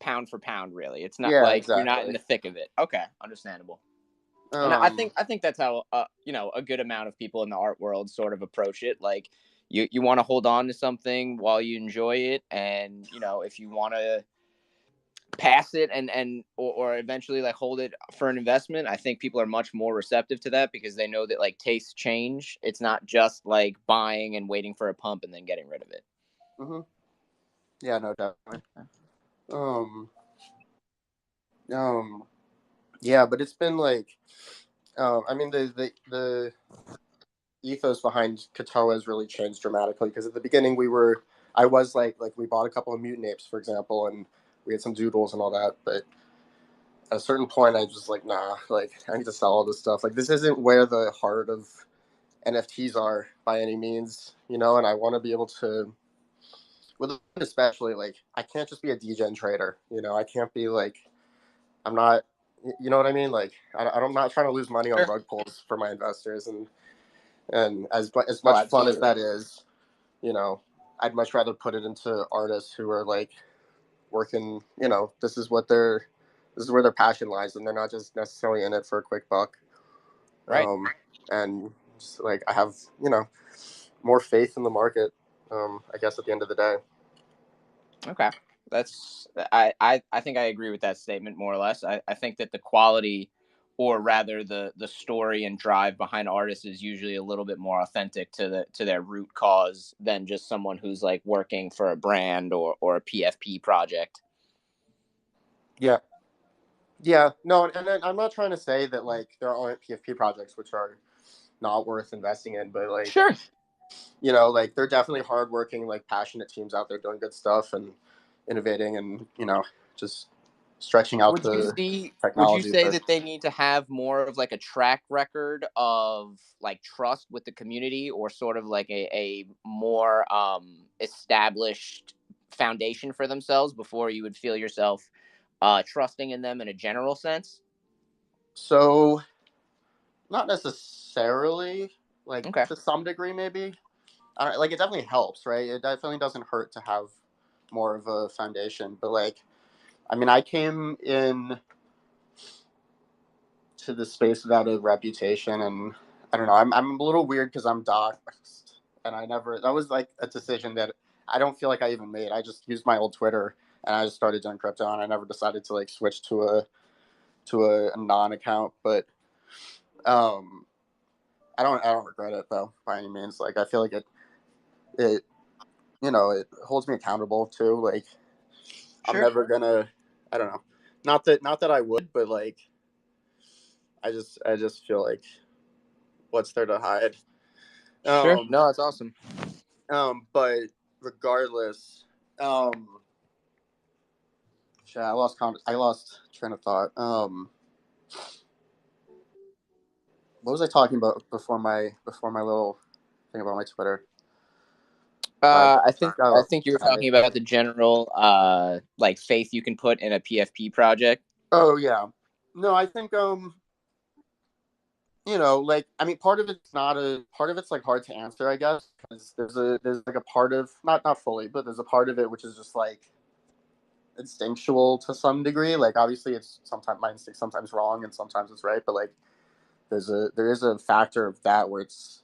pound for pound, really. It's not Yeah, like you're not in exactly. the thick of it. Okay, understandable. And I think that's how a good amount of people in the art world sort of approach it. Like you want to hold on to something while you enjoy it, and if you want to pass it or eventually like hold it for an investment, I think people are much more receptive to that because they know that like tastes change. It's not just like buying and waiting for a pump and then getting rid of it. Mm-hmm. Yeah, no, definitely. Um, um, yeah, but it's been like, I mean, the ethos behind Katoa has really changed dramatically because at the beginning I was like we bought a couple of mutant apes, for example, and we had some doodles and all that, but at a certain point I was just like, nah, like I need to sell all this stuff. Like this isn't where the heart of NFTs are by any means, and I want to be able to, with especially like I can't just be a degen trader, I can't be like I'm not, you know what I mean? Like I'm not trying to lose money on Sure. rug pulls for my investors, and as much fun as Absolutely. that is, I'd much rather put it into artists who are like working. This is where their passion lies, and they're not just necessarily in it for a quick buck. Right. And just, like I have more faith in the market. I guess at the end of the day. Okay. I think I agree with that statement more or less. I think that the quality, or rather the story and drive behind artists is usually a little bit more authentic to their root cause than just someone who's like working for a brand or a PFP project. Yeah. Yeah. No, and then I'm not trying to say that like there aren't PFP projects which are not worth investing in, but like Sure. like they're definitely hardworking, like passionate teams out there doing good stuff and innovating and just stretching out the Would you technology. say But that they need to have more of like a track record of like trust with the community, or sort of like a more established foundation for themselves before you would feel yourself trusting in them in a general sense? so not necessarily, like Okay. to some degree maybe. Like it definitely helps, right? It definitely doesn't hurt to have more of a foundation. But like, I mean, I came in to the space without a reputation, and I don't know. I'm a little weird because I'm doxxed, and that was like a decision that I don't feel like I even made. I just used my old Twitter and I just started doing crypto, and I never decided to like switch to a non account. But um, I don't regret it though by any means. Like I feel like it it holds me accountable too. Like I'm Sure. never gonna, I don't know, not that I would, but like I just feel like what's there to hide. Sure. Um, No, that's awesome. but regardless, shit, I lost train of thought. What was I talking about before my little thing about my Twitter? I think Oh, I think you were foundation. talking about the general like faith you can put in a PFP project. Oh yeah, no, I think like I mean, part of it's like hard to answer, I guess, because there's like a part of not fully, but there's a part of it which is just like instinctual to some degree. Like obviously, it's sometimes my instinct sometimes wrong and sometimes it's right, but like there is a factor of that where it's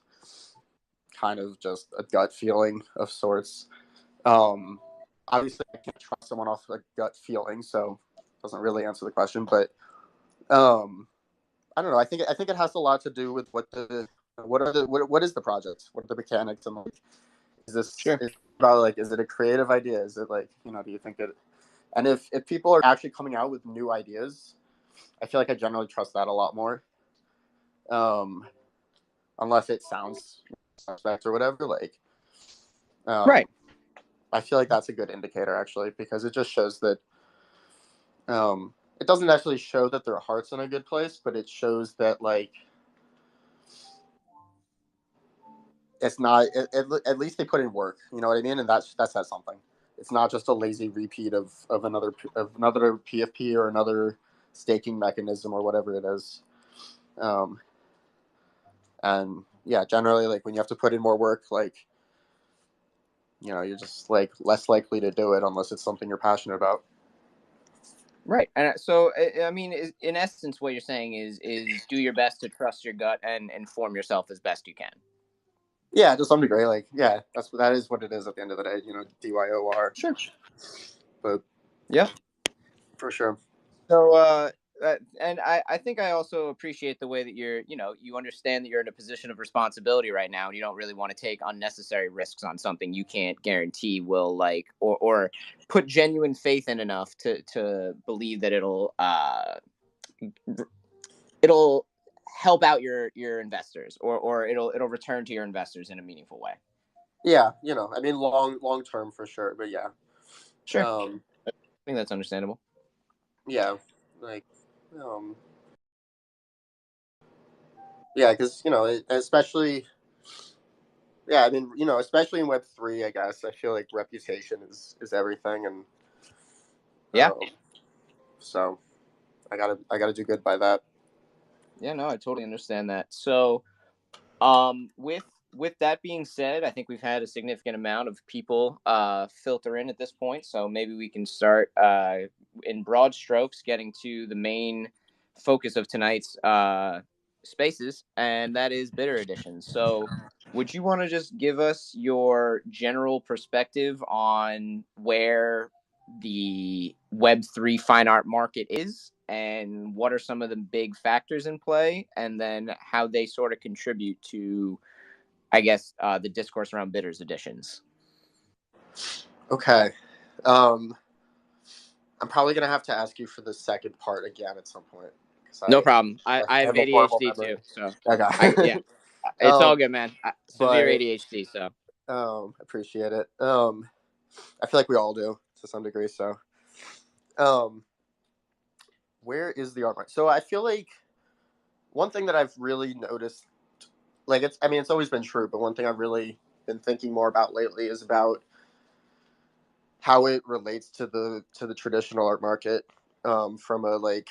kind of just a gut feeling of sorts. Um, Obviously, I can't trust someone off a gut feeling, so it doesn't really answer the question, but um, I don't know. I think it has a lot to do with what is the project? What are the mechanics? And like, Sure. is about like is it a creative idea? Is it like do you think it? And if people are actually coming out with new ideas, I feel like I generally trust that a lot more. Um, Unless it sounds suspect or whatever. Like, Right. um, I feel like that's a good indicator actually because it just shows that it doesn't actually show that their heart's in a good place, but it shows that like it's not at least they put in work, you know what I mean, and that says something. It's not just a lazy repeat of another PFP or another staking mechanism or whatever it is. And yeah, generally like when you have to put in more work, like you're just like less likely to do it unless it's something you're passionate about. Right. And so, I mean, in essence, what you're saying is do your best to trust your gut and inform yourself as best you can. Yeah, to some degree, like yeah, that is what it is at the end of the day. DYOR. Sure. But Yeah. for sure. So, and I think I also appreciate the way that you understand that you're in a position of responsibility right now, and you don't really want to take unnecessary risks on something you can't guarantee will or put genuine faith in enough to believe that it'll help out your investors or it'll return to your investors in a meaningful way. Yeah, I mean, long term for sure, but yeah, Sure. um, I think that's understandable. yeah, like, um, yeah, because especially, yeah, I mean, especially in Web3, I guess I feel like reputation is everything, and Yeah. um, so I gotta do good by that. Yeah, no, I totally understand that. So, with that being said, I think we've had a significant amount of people filter in at this point. So maybe we can start in broad strokes, getting to the main focus of tonight's spaces, and that is Bitter Edition. So, would you want to just give us your general perspective on where the Web3 fine art market is, and what are some of the big factors in play, and then how they sort of contribute to, I guess, the discourse around bidders editions? Okay, um, I'm probably gonna have to ask you for the second part again at some point because No problem. I I have have a horrible ADHD too, memory. so Okay, yeah, it's all um, good, man. Severe but ADHD, so appreciate it. I feel like we all do to some degree. So, um, where is the art market? So I feel like one thing that I've really noticed, like I mean, it's always been true, but one thing I've really been thinking more about lately is about how it relates to the traditional art market, from a like,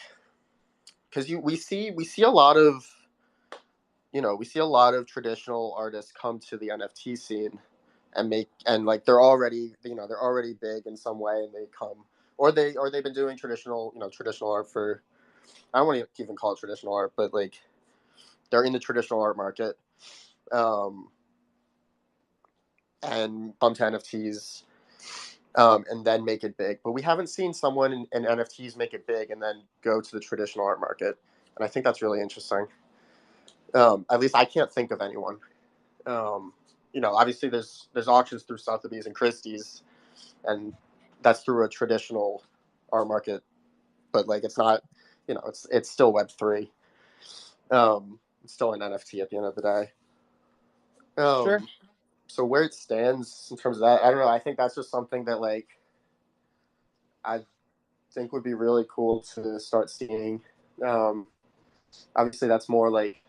because we see a lot of we see a lot of traditional artists come to the NFT scene and like they're already big in some way, and they come, or they've been doing traditional art for, I don't want to even call it traditional art, but like they're in the traditional art market, um, and bump to NFTs, and then make it big. But we haven't seen someone in NFTs make it big and then go to the traditional art market, and I think that's really interesting. At least I can't think of anyone. Um, Obviously there's auctions through Sotheby's and Christie's, and that's through a traditional art market, but like it's not, it's still Web3. It's still an NFT at the end of the day. sure. So where it stands in terms of that, I don't know. I think that's just something that like I think would be really cool to start seeing. Um, Obviously, that's more like,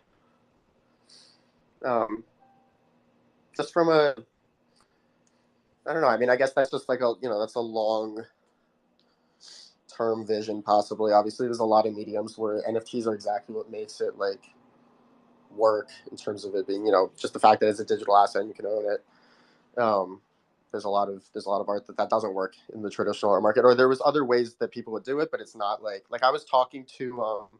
um, just from a, I don't know. I mean, I guess that's just like that's a long term vision, possibly. Obviously, there's a lot of mediums where NFTs are exactly what makes it like work in terms of it being, just the fact that it's a digital asset and you can own it. There's a lot of art that doesn't work in the traditional art market, or there was other ways that people would do it, but it's not like I was talking to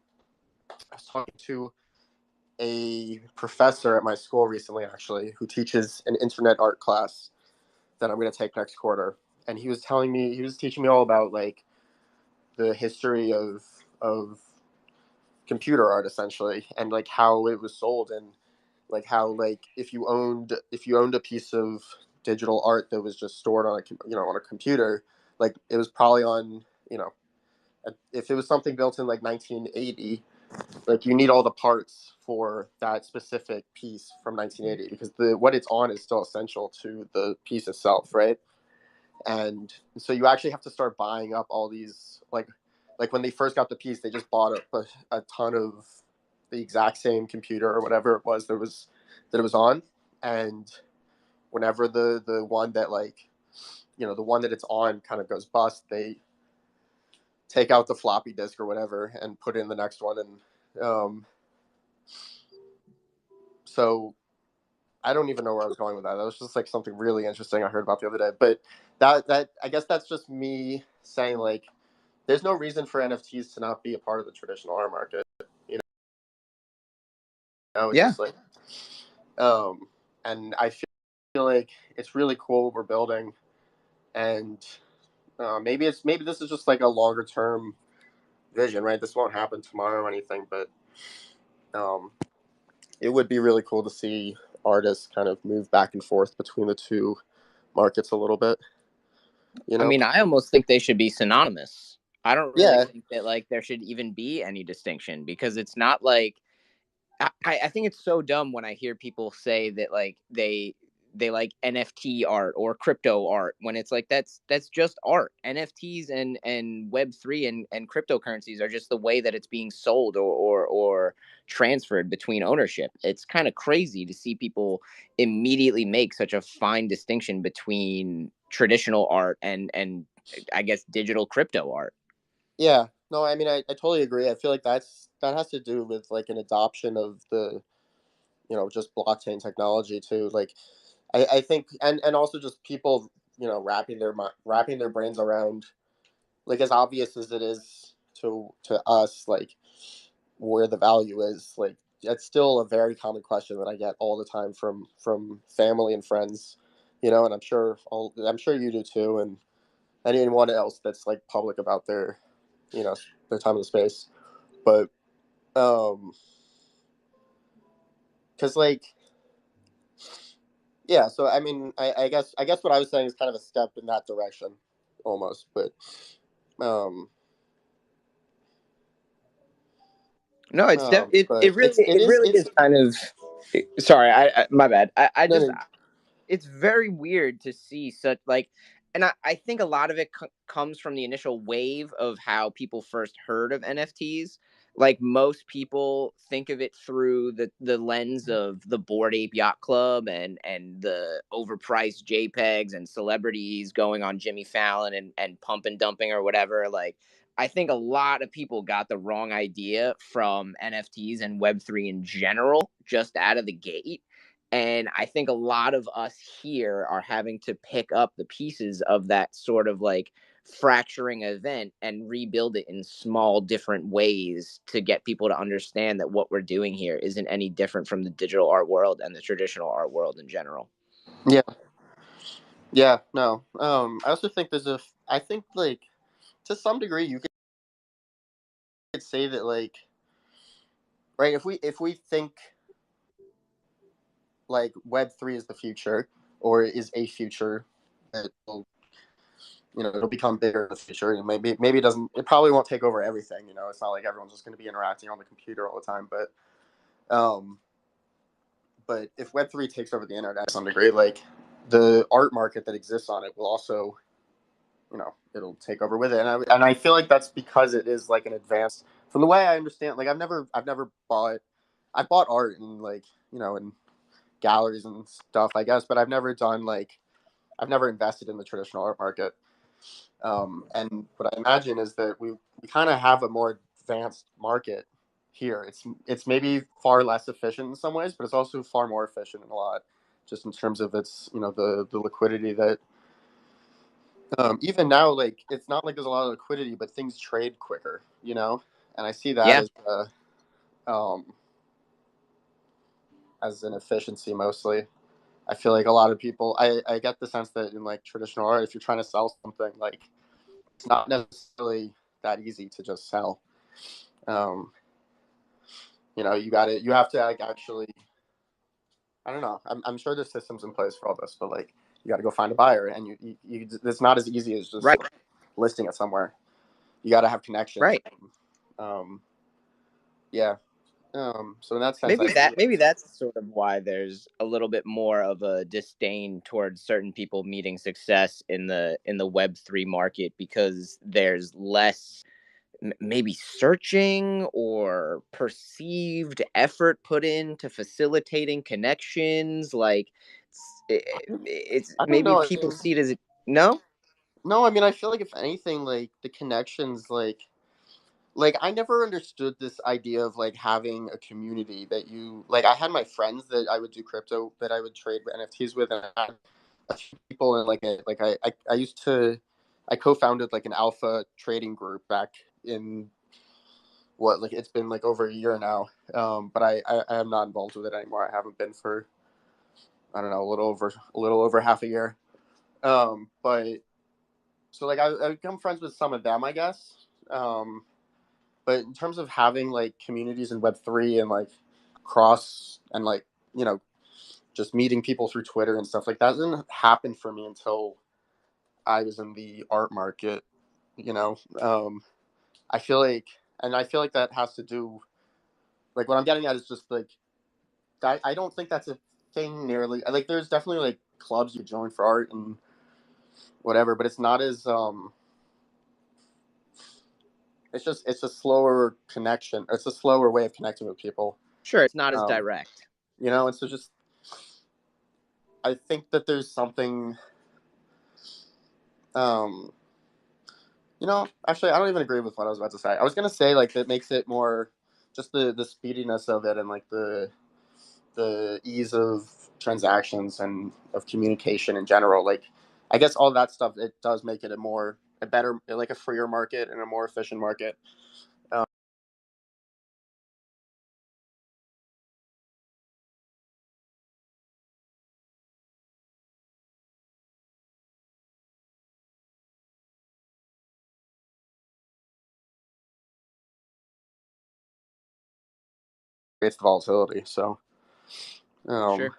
a professor at my school recently, actually, who teaches an internet art class that I'm going to take next quarter, and he was teaching me all about like the history of computer art, essentially, and like how it was sold, and like how, like, if you owned a piece of digital art that was just stored on a computer, like it was probably on, if it was something built in like 1980, like you need all the parts for that specific piece from 1980, because the what it's on is still essential to the piece itself, right? And so you actually have to start buying up all these, like when they first got the piece, they just bought a ton of the exact same computer or whatever it was that it was on. And whenever the one that, like, the one that it's on kind of goes bust, they take out the floppy disk or whatever and put in the next one. And so I don't even know where I was going with that. That was just like something really interesting I heard about the other day. But that I guess that's just me saying, like, there's no reason for NFTs to not be a part of the traditional art market. You know, it's Yeah. just like, and I feel like it's really cool what we're building, and maybe this is just like a longer term vision, right? This won't happen tomorrow or anything, but um, it would be really cool to see artists kind of move back and forth between the two markets a little bit. You I know? mean, I almost think they should be synonymous. I don't really Yeah, think that like there should even be any distinction because it's not like I think it's so dumb when I hear people say that like they like NFT art or crypto art when it's like that's just art. NFTs and Web3 and cryptocurrencies are just the way that it's being sold or transferred between ownership. It's kind of crazy to see people immediately make such a fine distinction between traditional art and I guess digital crypto art. yeah. No, I mean, I totally agree. I feel like that has to do with like an adoption of the, just blockchain technology too. Like, I think, and also just people, wrapping their brains around, like, as obvious as it is to us, like, where the value is. Like, it's still a very common question that I get all the time from family and friends, and I'm sure you do too, and anyone else that's like public about their time in space. But because like, yeah, so I mean, I guess what I was saying is kind of a step in that direction almost, but um No, but it really it is it's is kind of sorry, I my bad. I no, just no. it's very weird to see such like and I think a lot of it comes from the initial wave of how people first heard of NFTs. Like most people think of it through the lens of the Bored Ape Yacht Club and the overpriced JPEGs and celebrities going on Jimmy Fallon and pump and dumping or whatever. Like I think a lot of people got the wrong idea from NFTs and Web3 in general, just out of the gate. And I think a lot of us here are having to pick up the pieces of that sort of like fracturing event and rebuild it in small, different ways to get people to understand that what we're doing here isn't any different from the digital art world and the traditional art world in general. Yeah, yeah, no. I also think I think like to some degree you could say that, like, right, if we think like Web3 is the future, or is a future that will, it'll become bigger in the future. And maybe it probably won't take over everything. It's not like everyone's just going to be interacting on the computer all the time. But if Web3 takes over the internet to some degree, like, the art market that exists on it will also, it'll take over with it. And I feel like that's because it is like an advanced. From the way I understand, like, I've never bought. I've bought art in, like, in galleries and stuff, I guess, but I've never invested in the traditional art market. And what I imagine is that we kind of have a more advanced market here. It's maybe far less efficient in some ways, but it's also far more efficient in a lot, just in terms of its, the liquidity that, even now, like, it's not like there's a lot of liquidity, but things trade quicker, and I see that Yeah. um, as an efficiency mostly. I feel like a lot of people, I get the sense that in, like, traditional art, if you're trying to sell something, like, it's not necessarily that easy to just sell. Um, you have to, like, actually, I don't know. I'm sure there's systems in place for all this, but, like, you got to go find a buyer, and it's not as easy as just, Right. like, listing it somewhere. You got to have connections. Right. Um, yeah. So in that sense, I think, Maybe that's sort of why there's a little bit more of a disdain towards certain people meeting success in the Web3 market because there's less maybe searching or perceived effort put into facilitating connections. Like it's I don't maybe know. I people mean, see it as no. no, I mean, I feel like, if anything, like, the connections, like, I never understood this idea of, like, having a community that I had my friends that I would do crypto, that I would trade NFTs with, and I had a few people, and, like, I used to I co-founded like an alpha trading group back in like it's been like over a year now. But I am not involved with it anymore. I haven't been for, I don't know, a little over half a year. But so like I become friends with some of them, I guess. But in terms of having like communities in Web3 and like cross and like, just meeting people through Twitter and stuff like that didn't happen for me until I was in the art market. I feel like, and I feel like that has to do, like what I'm getting at is just like, I don't think that's a thing nearly. Like there's definitely like clubs you join for art and whatever, but it's not as it's a slower connection. It's a slower way of connecting with people. Sure, it's not as direct. And so just I think that there's something actually I don't even agree with what I was about to say. I was gonna say like that makes it more just the speediness of it and like the ease of transactions and of communication in general. Like I guess all that stuff, it does make it a better, like a freer market and a more efficient market. Creates the volatility. So Sure.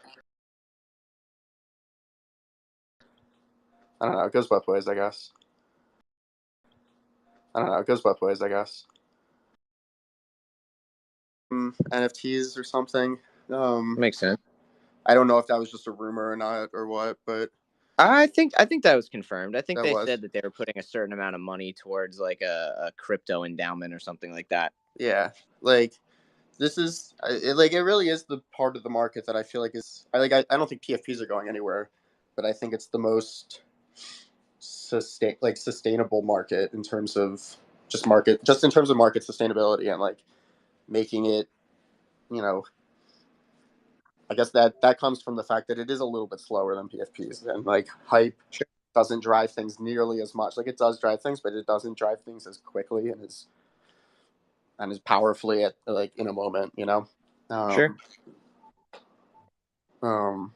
I don't know. It goes both ways, I guess. NFTs or something. Makes sense. I don't know if that was just a rumor or not or what, but I think that was confirmed. I think that they was. said that they were putting a certain amount of money towards like a crypto endowment or something like that. Yeah, like this is it really is the part of the market that I feel like is I don't think PFPs are going anywhere, but I think it's the most sustainable market in terms of just in terms of market sustainability and like making it, you know, I guess that comes from the fact that it is a little bit slower than PFPs and like hype Sure. doesn't drive things nearly as much. Like it does drive things, but it doesn't drive things as quickly and as powerfully at like in a moment, Sure. Um, um,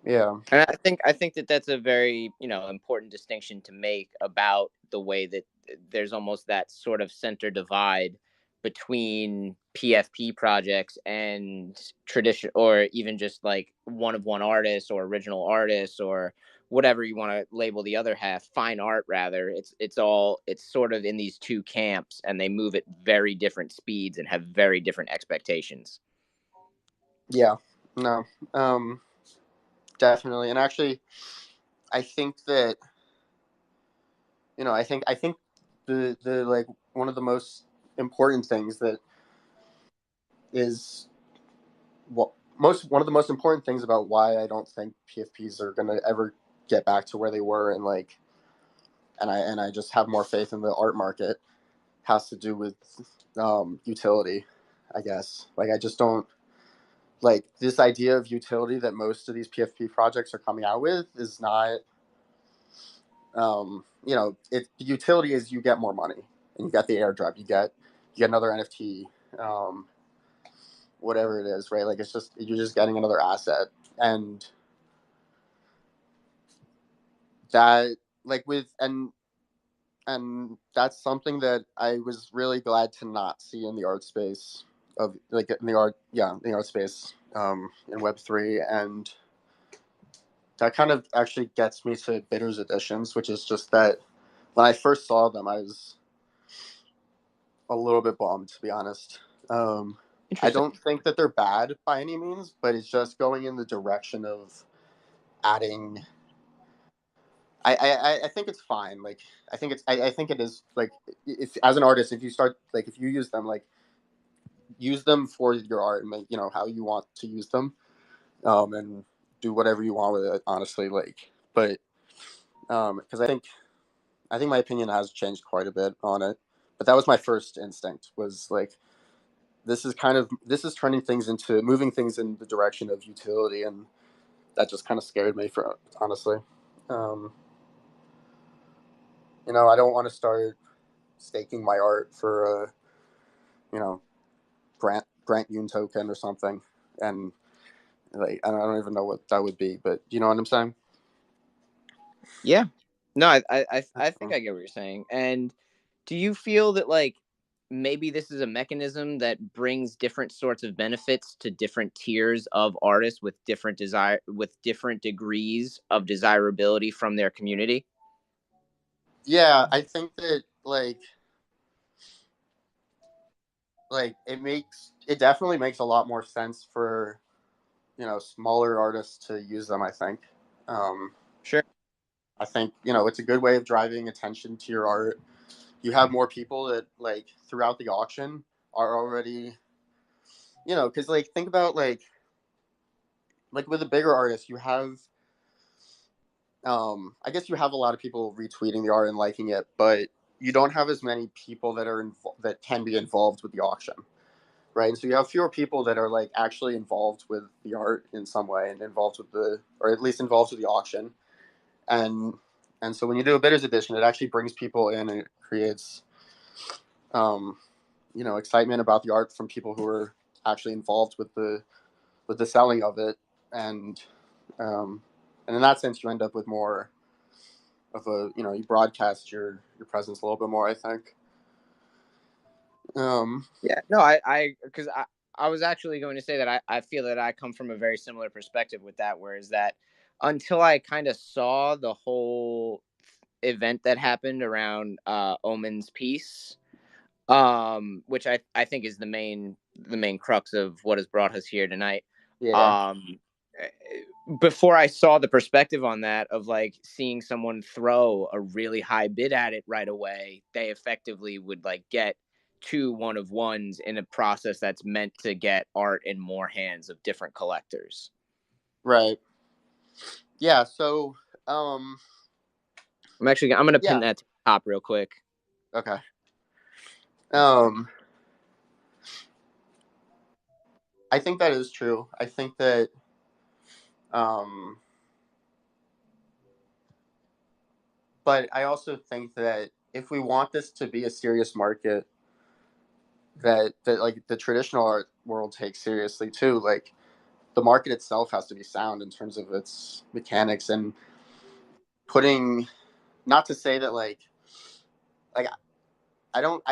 yeah. And I think that that's a very, important distinction to make about the way that there's almost that sort of center divide between PFP projects and tradition, or even just like one of one artists or original artists or whatever you want to label the other half, fine art rather. It's sort of in these two camps, and they move at very different speeds and have very different expectations. Yeah. No. Definitely. And actually I think that I think the like one of the most important things that is what most one of the most important things about why I don't think PFPs are going to ever get back to where they were and like and I just have more faith in the art market has to do with utility, I guess. Like I just don't like this idea of utility that most of these PFP projects are coming out with is not the utility is you get more money and you get the airdrop, you get another NFT, um, whatever it is, right? Like it's just you're just getting another asset, and that like with and that's something that I was really glad to not see in the art space of like in the art space in Web3, and that kind of actually gets me to Bitters Editions, which is just that when I first saw them, I was a little bit bummed, to be honest. I Interesting. don't think that they're bad by any means, but it's just going in the direction of adding. I think it's fine. Like I think it is like if as an artist, if you start like if you use them for your art and make how you want to use them, and do whatever you want with it. Honestly, like but because I think my opinion has changed quite a bit on it. But that was my first instinct was like this is turning things into moving things in the direction of utility, and that just kind of scared me for honestly. um I don't want to start staking my art for a, you know, Grant Yoon token or something, and like I don't even know what that would be, but you know what I'm saying? Yeah. No, I think I get what you're saying. And do you feel that like maybe this is a mechanism that brings different sorts of benefits to different tiers of artists with different degrees of desirability from their community? Yeah, I think that it definitely makes a lot more sense for smaller artists to use them. Um, Sure. I think it's a good way of driving attention to your art. You have more people that throughout the auction are already because think about with a bigger artist you have I guess you have a lot of people retweeting the art and liking it, but you don't have as many people that can be involved with the auction, right? And so you have fewer people that are actually involved with the art in some way and involved with or at least involved with the auction. And and so when you do a bidders edition, it actually brings people in and it creates um, excitement about the art from people who are actually involved with the selling of it, and um, and in that sense, you end up with more of you broadcast your presence a little bit more. I think. Yeah, no, because I was actually going to say that I feel that I come from a very similar perspective with that, whereas that until I kind of saw the whole event that happened around Omen's piece, which I think is the main crux of what has brought us here tonight. Yeah. Um, before I saw the perspective on that of like seeing someone throw a really high bid at it right away, they effectively would like get 2 1-of-1s in a process that's meant to get art in more hands of different collectors. Right. Yeah. So. Um. I'm gonna pin Yeah. that to the top real quick. Okay. Um. I think that is true. I think that. Um. But I also think that if we want this to be a serious market that the traditional art world takes seriously too, the market itself has to be sound in terms of its mechanics and putting. Not to say that like I don't.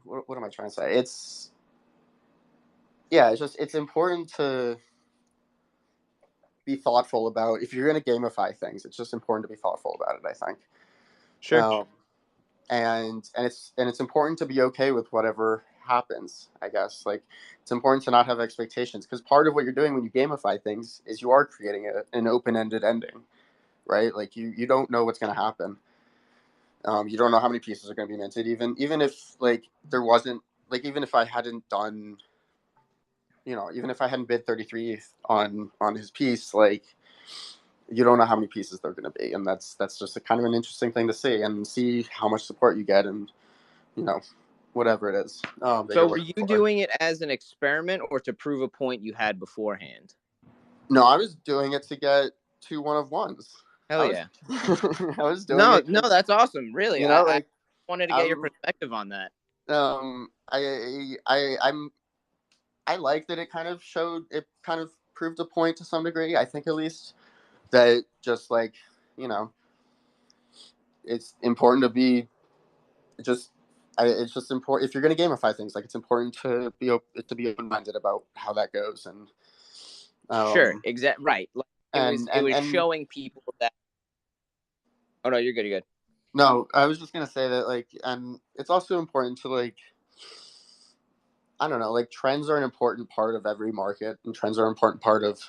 What am I trying to say? It's important to be thoughtful about if you're going to gamify things. It's just important to be thoughtful about it. I think. Sure. And it's important to be okay with whatever happens. I guess it's important to not have expectations because part of what you're doing when you gamify things is you are creating an open-ended ending, right? You don't know what's going to happen. You don't know how many pieces are going to be minted. Even if there wasn't even if I hadn't done even if I hadn't bid 33 on his piece, you don't know how many pieces they're going to be, and that's just a kind of an interesting thing to see and see how much support you get, and you know whatever it is that So you're were looking you for. doing it as an experiment or to prove a point you had beforehand? No, I was doing it to get 2 1-of-1s. Hell I was yeah. I was doing No, it no, because that's awesome. Really. you know I like wanted to get your I'm perspective on that. I like that it kind of proved a point to some degree. I think at least that just you know it's important to be just it's just important if you're going to gamify things. It's important to be open minded about how that goes, Sure, um right. Like it was and it and was and showing people that. Oh no, you're good. You're good. no, I was just going to say that and it's also important to I don't know, trends are an important part of every market, and trends are an important part of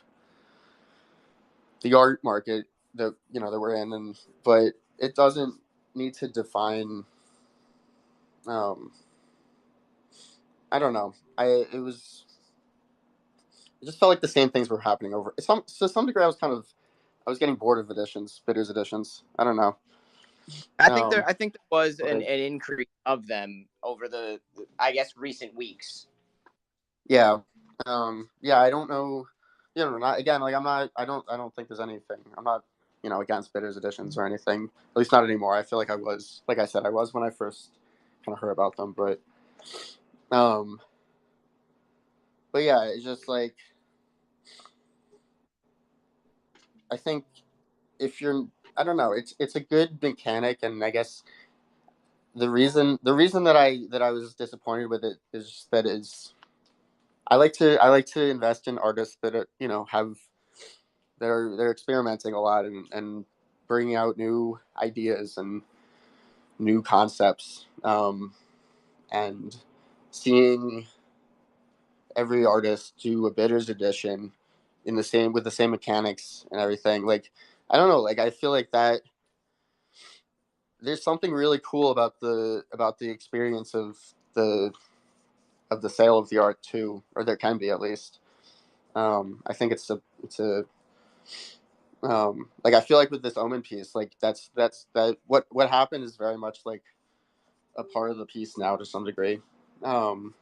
the art market that we're in, and but it doesn't need to define. Um, I don't know. It just felt like the same things were happening over. To some degree, I was getting bored of bidders editions. I don't know. I think there was an But increase of them over the I guess recent weeks. yeah, yeah. I don't know. Not again. I'm not. I don't think there's anything. I'm not. against bitters editions or anything. At least not anymore. I feel like I was, like I said, I was when I first kind of heard about them, um, but yeah, it's just like I think if you're, I don't know, it's a good mechanic, and I guess the reason that I was disappointed with it is that is I like to invest in artists that are, have they're experimenting a lot and bringing out new ideas and new concepts, and seeing every artist do a bitters edition in the same with the same mechanics and everything. Like I don't know, like I feel like that there's something really cool about the experience of the sale of the art too, or there can be at least. I think it's a like I feel like with this Omen piece, like that what happened is very much like a part of the piece now to some degree.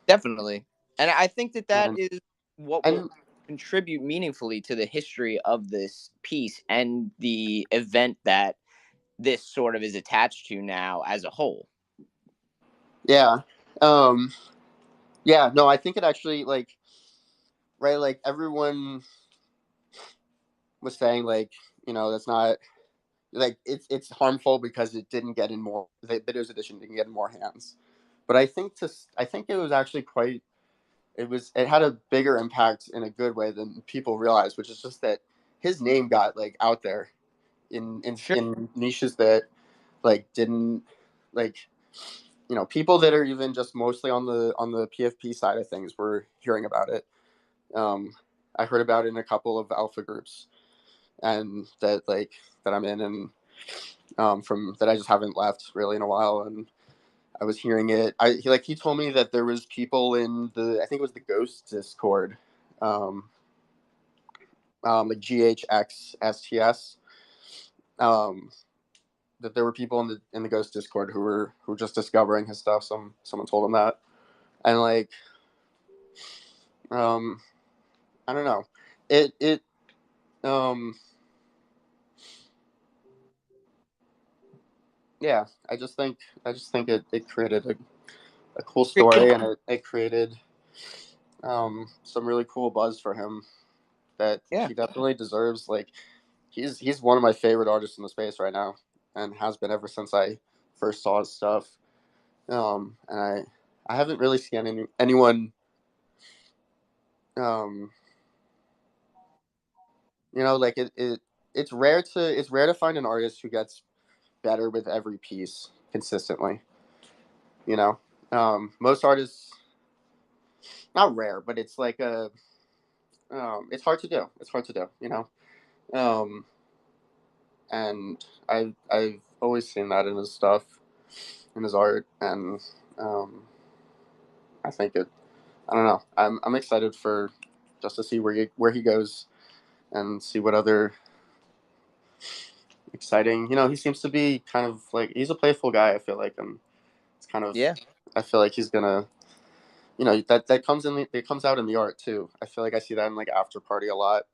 Definitely. And I think that that and is what will and contribute meaningfully to the history of this piece and the event that this sort of is attached to now as a whole. yeah, um, yeah, no, I think it actually like right, like everyone was saying like that's not like it's harmful because it didn't get in more the Bitters edition didn't get in more hands, but I think it was actually quite it had a bigger impact in a good way than people realize, which is just that his name got like out there in in, Sure. in niches that like didn't like people that are even just mostly on the PFP side of things were hearing about it. Um, I heard about it in a couple of alpha groups and that I'm in, and from that I just haven't left really in a while, and I was hearing it. He told me that there was people in I think it was the Ghost Discord, um, like GHXSTS, um, that there were people in the Ghost Discord who were just discovering his stuff. Someone told him that, and like, um, I don't know, it um, yeah, I just think it created a cool story, and it created some really cool buzz for him that Yeah. he definitely deserves. Like he's one of my favorite artists in the space right now, and has been ever since I first saw his stuff. And I haven't really seen anyone. Um, like it's rare to find an artist who gets better with every piece consistently. You know, most artists, not rare, but it's like it's hard to do. It's hard to do. Um, and I've always seen that in his stuff, in his art, and um, I think it. I don't know. I'm excited for just to see where he goes and see what other exciting. He seems to be kind of like he's a playful guy. I feel like, and it's kind of. Yeah. I feel like he's gonna. That comes it comes out in the art too. I feel like I see that in like After Party a lot.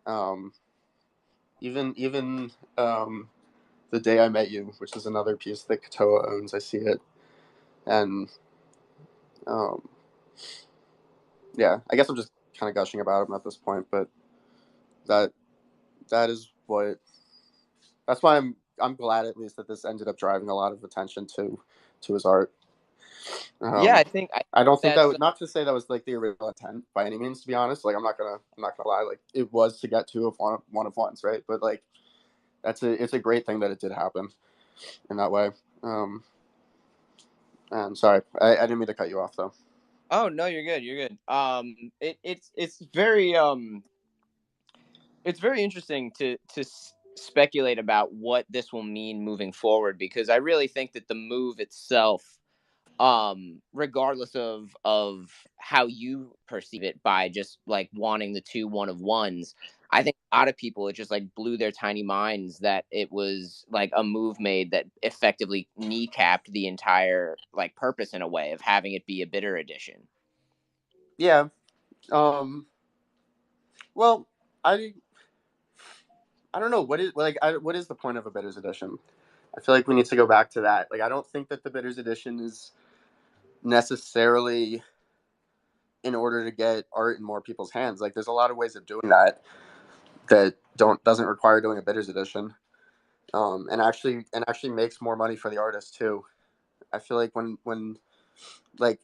Um, even The Day I Met You, which is another piece that Katoa owns. I see it, and um, yeah, I guess I'm just kind of gushing about him at this point, but that that is what. That's why I'm glad at least that this ended up driving a lot of attention to his art. Yeah, Um, I I don't think that that's would, not to say that was like the original intent by any means. To be honest, like I'm not gonna lie, like it was to get two of one of ones, right? But like it's a great thing that it did happen in that way. And sorry, I didn't mean to cut you off though. Oh no, you're good. You're good. It's very interesting to speculate about what this will mean moving forward because I really think that the move itself, regardless of how you perceive it by just like wanting the two one of ones, I think a lot of people it just like blew their tiny minds that it was like a move made that effectively kneecapped the entire like purpose in a way of having it be a bitter edition. Yeah. Um. Well, I I don't know what is what is the point of a bitters edition? I feel like we need to go back to that. Like I don't think that the bitters edition is necessarily in order to get art in more people's hands. Like there's a lot of ways of doing that doesn't require doing a bitters edition. And actually makes more money for the artist too. I feel like when like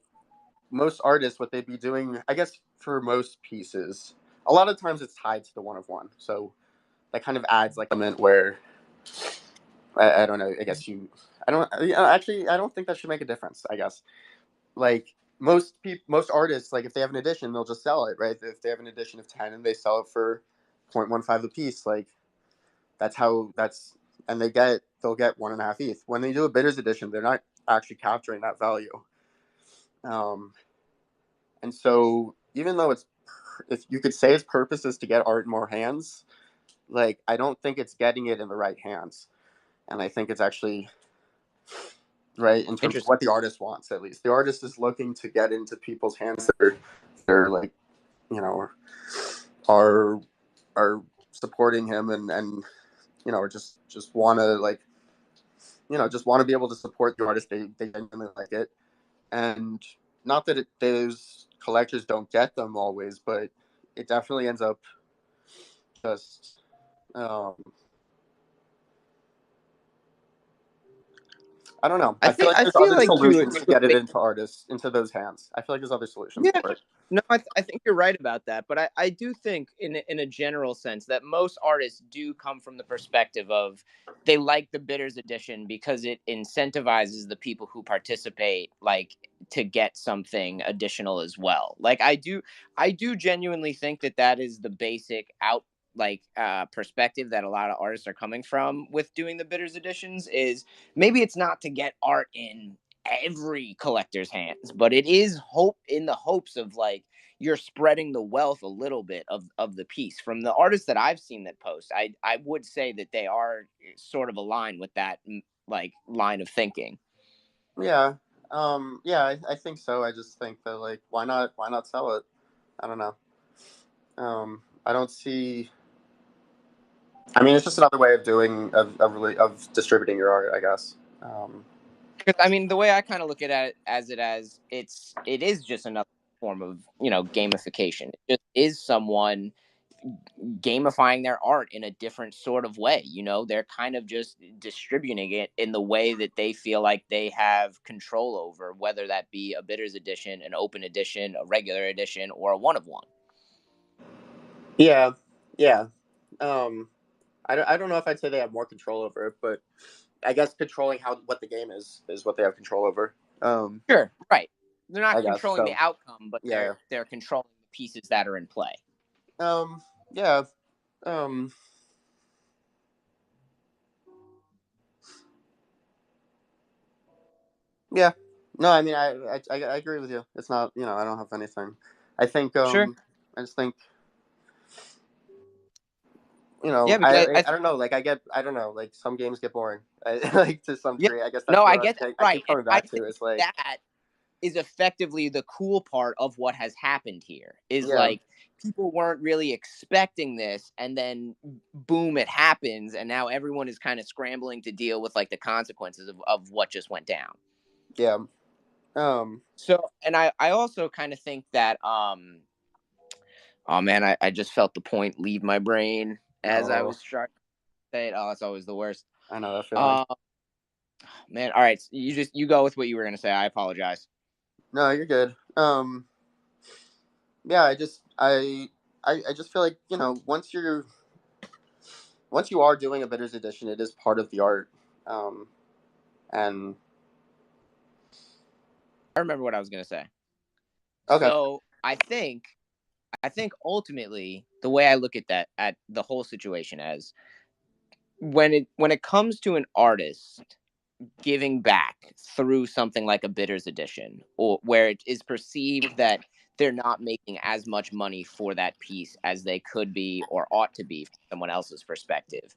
most artists, what they'd be doing, I guess for most pieces, a lot of times it's tied to the one of one. So that kind of adds like a element where I don't know. I guess I don't think that should make a difference. I guess like most artists, like if they have an edition, they'll just sell it, right? If they have an edition of 10 and they sell it for 0.15 a piece, like and they'll get 1.5 ETH. When they do a bitters edition, they're not actually capturing that value. And so even though if you could say its purpose is to get art in more hands, like I don't think it's getting it in the right hands. And I think it's actually right in terms of what the artist wants. At least the artist is looking to get into people's hands that are like, you know, are supporting him and you know, or just want to like, you know, just want to be able to support the artist. They genuinely like it, and not that those collectors don't get them always, but it definitely ends up just I don't know. I feel like there's other solutions to get it into artists, into those hands. I feel like there's other solutions for it. No, I think you're right about that. But I do think in a general sense that most artists do come from the perspective of they like the bitters edition because it incentivizes the people who participate like to get something additional as well. Like I do genuinely think that is the basic perspective that a lot of artists are coming from with doing the bitters editions. Is maybe it's not to get art in every collector's hands, but it is in the hopes of like you're spreading the wealth a little bit of the piece. From the artists that I've seen that post, I would say that they are sort of aligned with that like line of thinking. Yeah. I think so. I just think that like why not sell it? I don't know. I don't see. I mean, it's just another way of doing of distributing your art, I guess. Because I mean, the way I kind of look at it as it is just another form of gamification. It just is someone gamifying their art in a different sort of way. They're kind of just distributing it in the way that they feel like they have control over, whether that be a bitters edition, an open edition, a regular edition, or a one of one. Yeah. I don't know if I'd say they have more control over it, but I guess controlling what the game is what they have control over. Sure, right. They're not controlling the outcome, but they're controlling the pieces that are in play. Yeah. Yeah. No, I mean, I agree with you. It's not, I don't have anything. I think, sure. I just think, I don't know. Like, I don't know. Like, some games get boring. Like, to some degree. I guess that's I get that. Right. I keep coming back to. It's like that is effectively the cool part of what has happened here. Is like people weren't really expecting this, and then boom, it happens, and now everyone is kind of scrambling to deal with like the consequences of what just went down. Yeah. So, and I also kind of think that oh man, I just felt the point leave my brain as I was trying to say it. Oh, it's always the worst. I know that feeling. Man, all right, you go with what you were gonna say. I apologize. No, you're good. Yeah, I just feel like once you are doing a bitters edition, it is part of the art, and I remember what I was gonna say. Okay. So I think ultimately the way I look at the whole situation as when it comes to an artist giving back through something like a bitters edition, or where it is perceived that they're not making as much money for that piece as they could be or ought to be from someone else's perspective.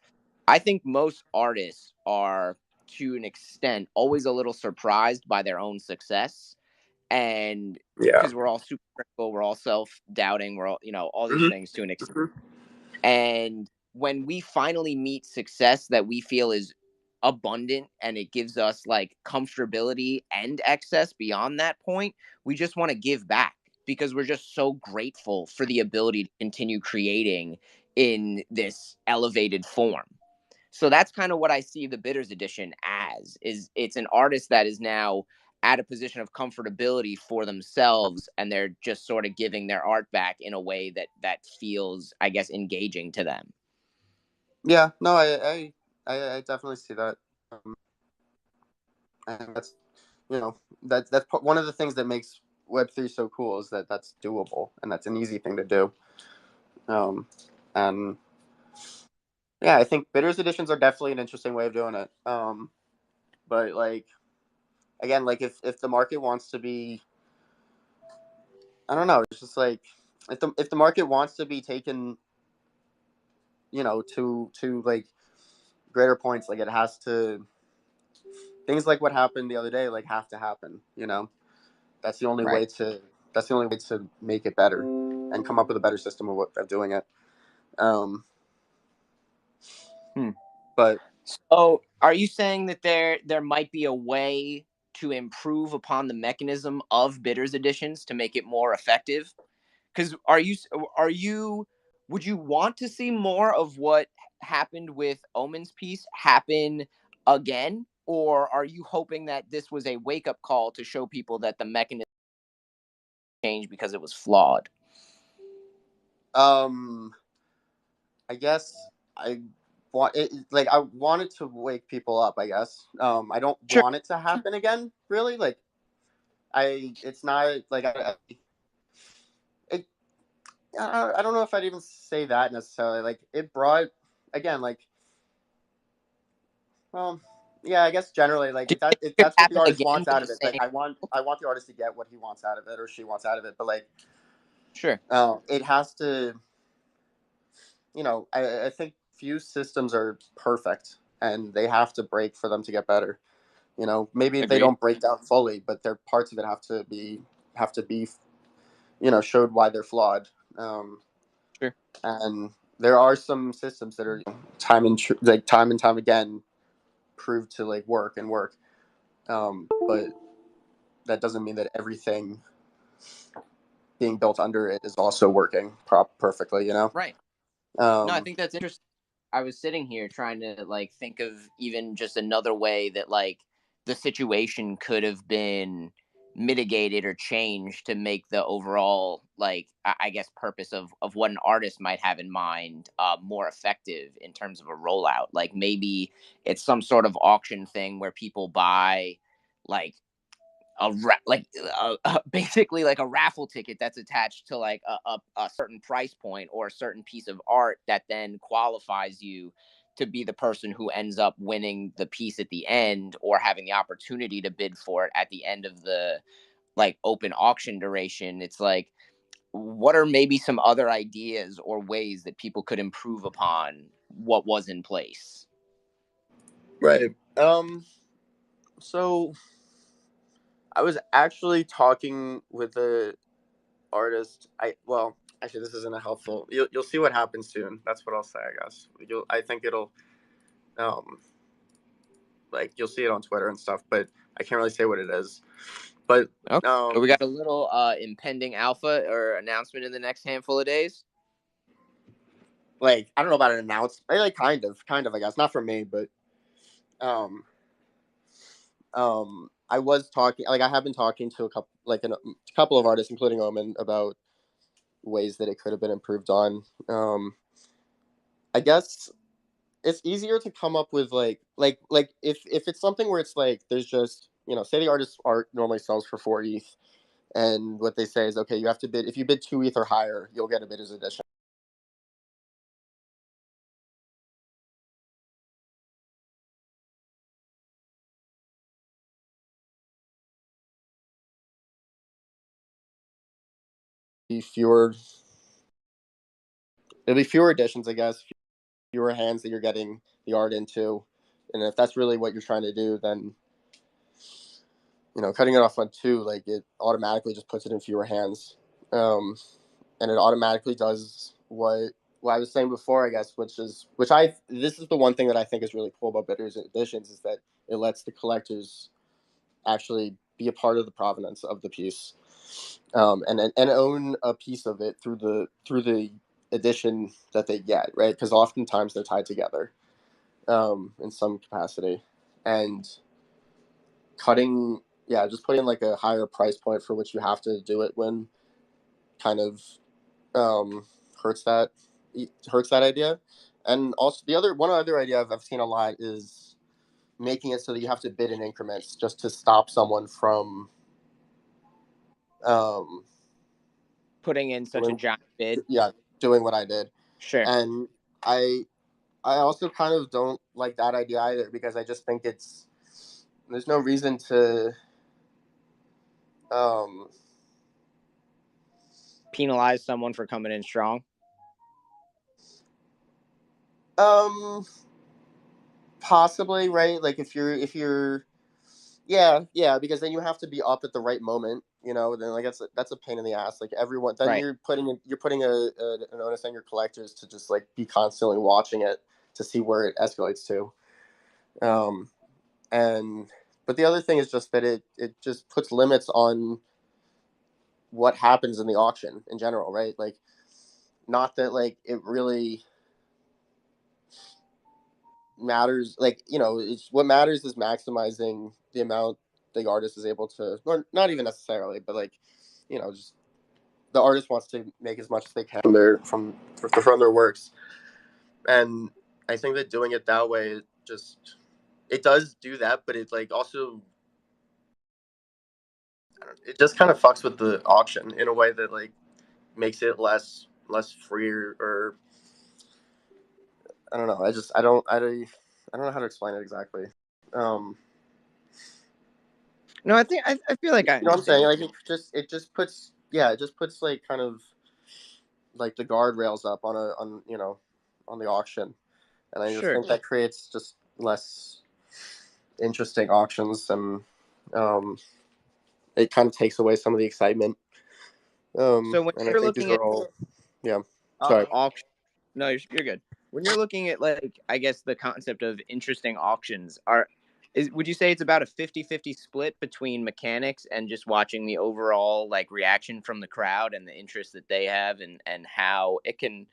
I think most artists are, to an extent, always a little surprised by their own success. And because we're all super critical, we're all self-doubting, we're all, all these things to an extent. And when we finally meet success that we feel is abundant and it gives us like comfortability and excess beyond that point, we just want to give back because we're just so grateful for the ability to continue creating in this elevated form. So that's kind of what I see the Bitters edition as, is it's an artist that is now at a position of comfortability for themselves, and they're just sort of giving their art back in a way that feels, I guess, engaging to them. Yeah, no, I definitely see that. And that's, that's one of the things that makes Web3 so cool, is that that's doable and that's an easy thing to do. And yeah, I think Bitters editions are definitely an interesting way of doing it. But like, again, like if the market wants to be, I don't know, it's just like if the market wants to be taken, to like greater points, like it has to, things like what happened the other day like have to happen. That's the only Right. way to make it better and come up with a better system of doing it. But so are you saying that there might be a way to improve upon the mechanism of Bitters editions to make it more effective? Because are you would you want to see more of what happened with Omen's piece happen again, or are you hoping that this was a wake up call to show people that the mechanism changed because it was flawed? I guess I want it, like I wanted to wake people up. I guess I don't Sure. want it to happen again. Really, like it's not like it, I don't know if I'd even say that necessarily. Like it brought, again, like, well, yeah, I guess generally, like Do you think if it could that's what the happen artist again wants to out the of it, like same? I want the artist to get what he wants out of it or she wants out of it. But like, Sure. it has to, I think few systems are perfect and they have to break for them to get better. Maybe they Agreed. don't break down fully, but their parts of it have to be showed why they're flawed. Sure. And there are some systems that are time and time again proved to like work and work. But that doesn't mean that everything being built under it is also working perfectly. Right. No, I Um, think that's interesting. I was sitting here trying to like think of even just another way that like the situation could have been mitigated or changed to make the overall like I guess purpose of what an artist might have in mind more effective in terms of a rollout. Like maybe it's some sort of auction thing where people buy like basically like a raffle ticket that's attached to like a certain price point or a certain piece of art that then qualifies you to be the person who ends up winning the piece at the end or having the opportunity to bid for it at the end of the like open auction duration. It's like, what are maybe some other ideas or ways that people could improve upon what was in place? right. So I was actually talking with the artist. Actually, this isn't a helpful. You'll see what happens soon. That's what I'll say. I guess I think it'll um like you'll see it on Twitter and stuff, but I can't really say what it is. But Okay. So we got a little impending alpha or announcement in the next handful of days. like I don't know about an announcement. Like kind of, I guess, not for me, but um I was talking, like I have been talking to a couple of artists, including Omen, about ways that it could have been improved on. I guess it's easier to come up with like if it's something where it's like there's just say the artist's art normally sells for 4 ETH, and what they say is, okay, you have to bid, if you bid 2 ETH or higher, you'll get a bidder's edition. Be fewer There'll be fewer editions, I guess, fewer hands that you're getting the art into, and if that's really what you're trying to do, then cutting it off on two, like it automatically just puts it in fewer hands, and it automatically does what I was saying before, I guess, this is the one thing that I think is really cool about Bitters Editions is that it lets the collectors actually be a part of the provenance of the piece, and own a piece of it through the edition that they get, right? Because oftentimes they're tied together, in some capacity, and just putting like a higher price point for which you have to do it when kind of hurts that idea. And also one other idea I've seen a lot is making it so that you have to bid in increments just to stop someone from putting in such a giant bid. Yeah, doing what I did. Sure. And I also kind of don't like that idea either, because I just think there's no reason to penalize someone for coming in strong. Possibly, right? Like if you're yeah, because then you have to be up at the right moment, then like that's a pain in the ass. Like everyone, then right. you're putting an onus on your collectors to just like be constantly watching it to see where it escalates to. But the other thing is just that it just puts limits on what happens in the auction in general, right? Like, not that like it really matters. Like, it's what matters is maximizing the amount the artist is able to, or not even necessarily, but like, just the artist wants to make as much as they can from their works. And I think that doing it that way, it does do that, but it like also, it just kind of fucks with the auction in a way that like makes it less free, or I don't know. I don't know how to explain it exactly. No, I feel like I you know what I'm saying. Like it just puts like kind of like the guardrails up on the auction, and I just think that creates just less interesting auctions, and it kind of takes away some of the excitement. So when you're looking at sorry. auction, no, you're good. When you're looking at like, I guess the concept of interesting auctions would you say it's about a 50-50 split between mechanics and just watching the overall like reaction from the crowd and the interest that they have, and how it can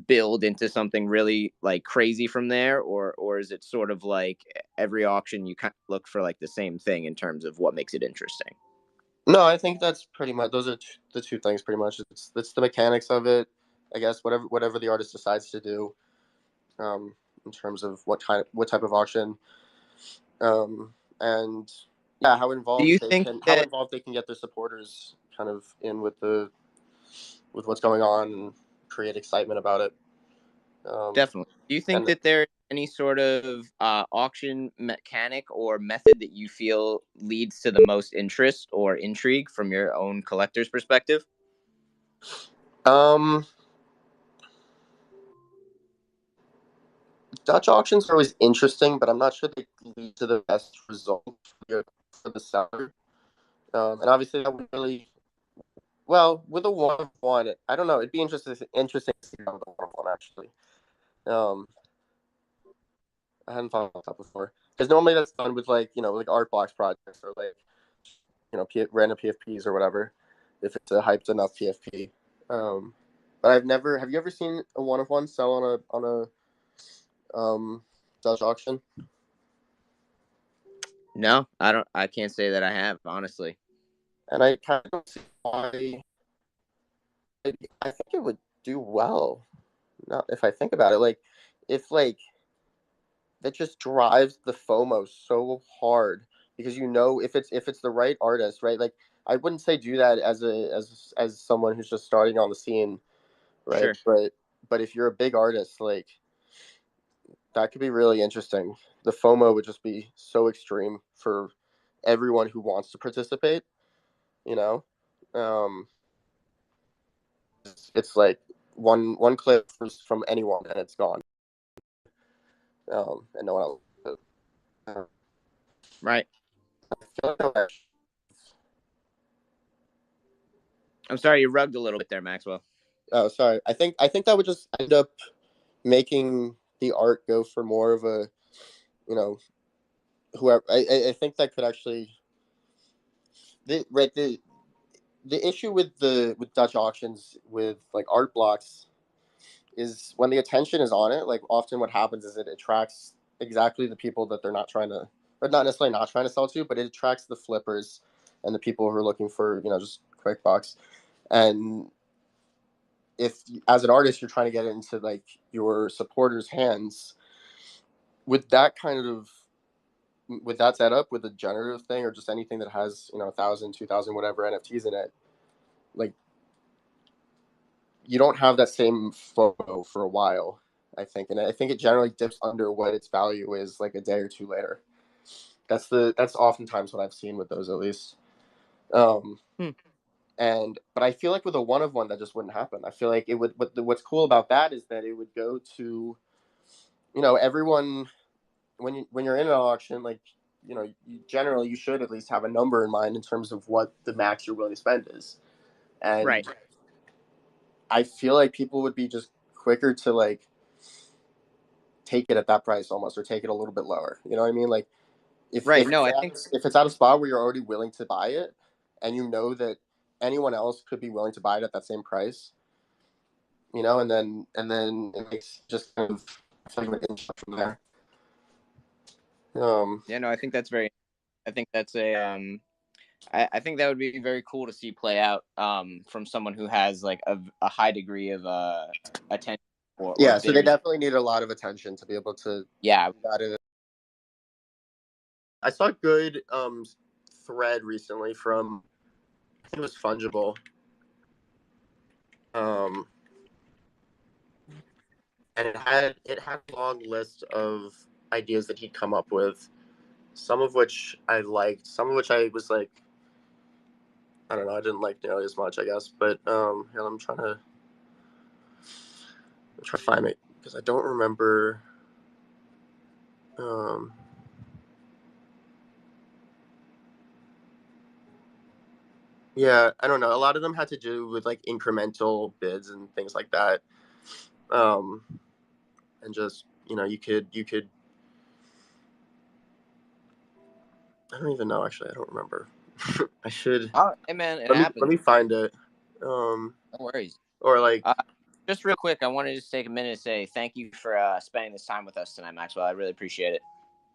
build into something really like crazy from there, or is it sort of like every auction you kind of look for like the same thing in terms of what makes it interesting? No, I think that's pretty much, those are the two things pretty much. It's the mechanics of it, I guess, whatever the artist decides to do, in terms of what type of auction, and yeah, how involved they can get their supporters kind of in with what's going on and create excitement about it. Definitely. Do you think that there's any sort of auction mechanic or method that you feel leads to the most interest or intrigue from your own collector's perspective? Dutch auctions are always interesting, but I'm not sure they lead to the best result for the seller. And obviously, that would really, well, with a 1-of-1, I don't know. It'd be interesting to see with a 1-of-1 actually. I hadn't thought about that before, because normally that's done with like art box projects, or like random PFPs or whatever, if it's a hyped enough PFP. But I've never. Have you ever seen a 1-of-1 sell on a Dutch auction? No, I don't. I can't say that I have, honestly. And I kind of don't see why. I think it would do well. Not if I think about it, like if like that just drives the FOMO so hard, because if it's the right artist, right? Like I wouldn't say do that as someone who's just starting on the scene, right? Sure. But if you're a big artist, like that could be really interesting. The FOMO would just be so extreme for everyone who wants to participate. Um, it's like one clip from anyone and it's gone, and no one else. Right. I'm sorry, you rugged a little bit there, Maxwell. Oh, sorry. I think that would just end up making the art go for more of a, you know, whoever. I think that could actually the issue with Dutch auctions with like art blocks is when the attention is on it. Like often, what happens is it attracts exactly the people that they're not trying to, or not necessarily not trying to sell to, but it attracts the flippers and the people who are looking for just quick bucks. And if as an artist you're trying to get it into like your supporters' hands with that kind of with that setup with a generative thing or just anything that has 1,000, 2,000, whatever NFTs in it, like you don't have that same photo for a while, I think, and I think it generally dips under what its value is like a day or two later. That's oftentimes what I've seen with those, at least. Um, Hmm. but I feel like with a one of one that just wouldn't happen. I feel like it would. What's cool about that is that it would go to everyone when you're in an auction, like generally you should at least have a number in mind in terms of what the max you're willing to spend is, and Right. I feel like people would be just quicker to like take it at that price almost, or take it a little bit lower. You know what I mean? Like Right. No, I think if it's at a spot where you're already willing to buy it, and you know that anyone else could be willing to buy it at that same price, and then it makes just kind of I feel like an inch from there. yeah, no, I think that's very. I think that's a I think that would be very cool to see play out from someone who has like a high degree of attention or Yeah, so they bidders. definitely need a lot of attention to be able to Yeah. do that in. I saw a good thread recently from I think it was Fungible. Um, and it had a long list of ideas that he'd come up with, some of which I liked, some of which I was like, I don't know, I didn't like nearly as much, I guess. But yeah, I'm trying to find it because I don't remember. Um, yeah, I don't know. A lot of them had to do with like incremental bids and things like that. And just you could. I don't even know. Actually, I don't remember. I should Oh, hey man, it let happens. me find it. No worries. Or like Just real quick, I wanted to just take a minute to say thank you for spending this time with us tonight, Maxwell. I really appreciate it.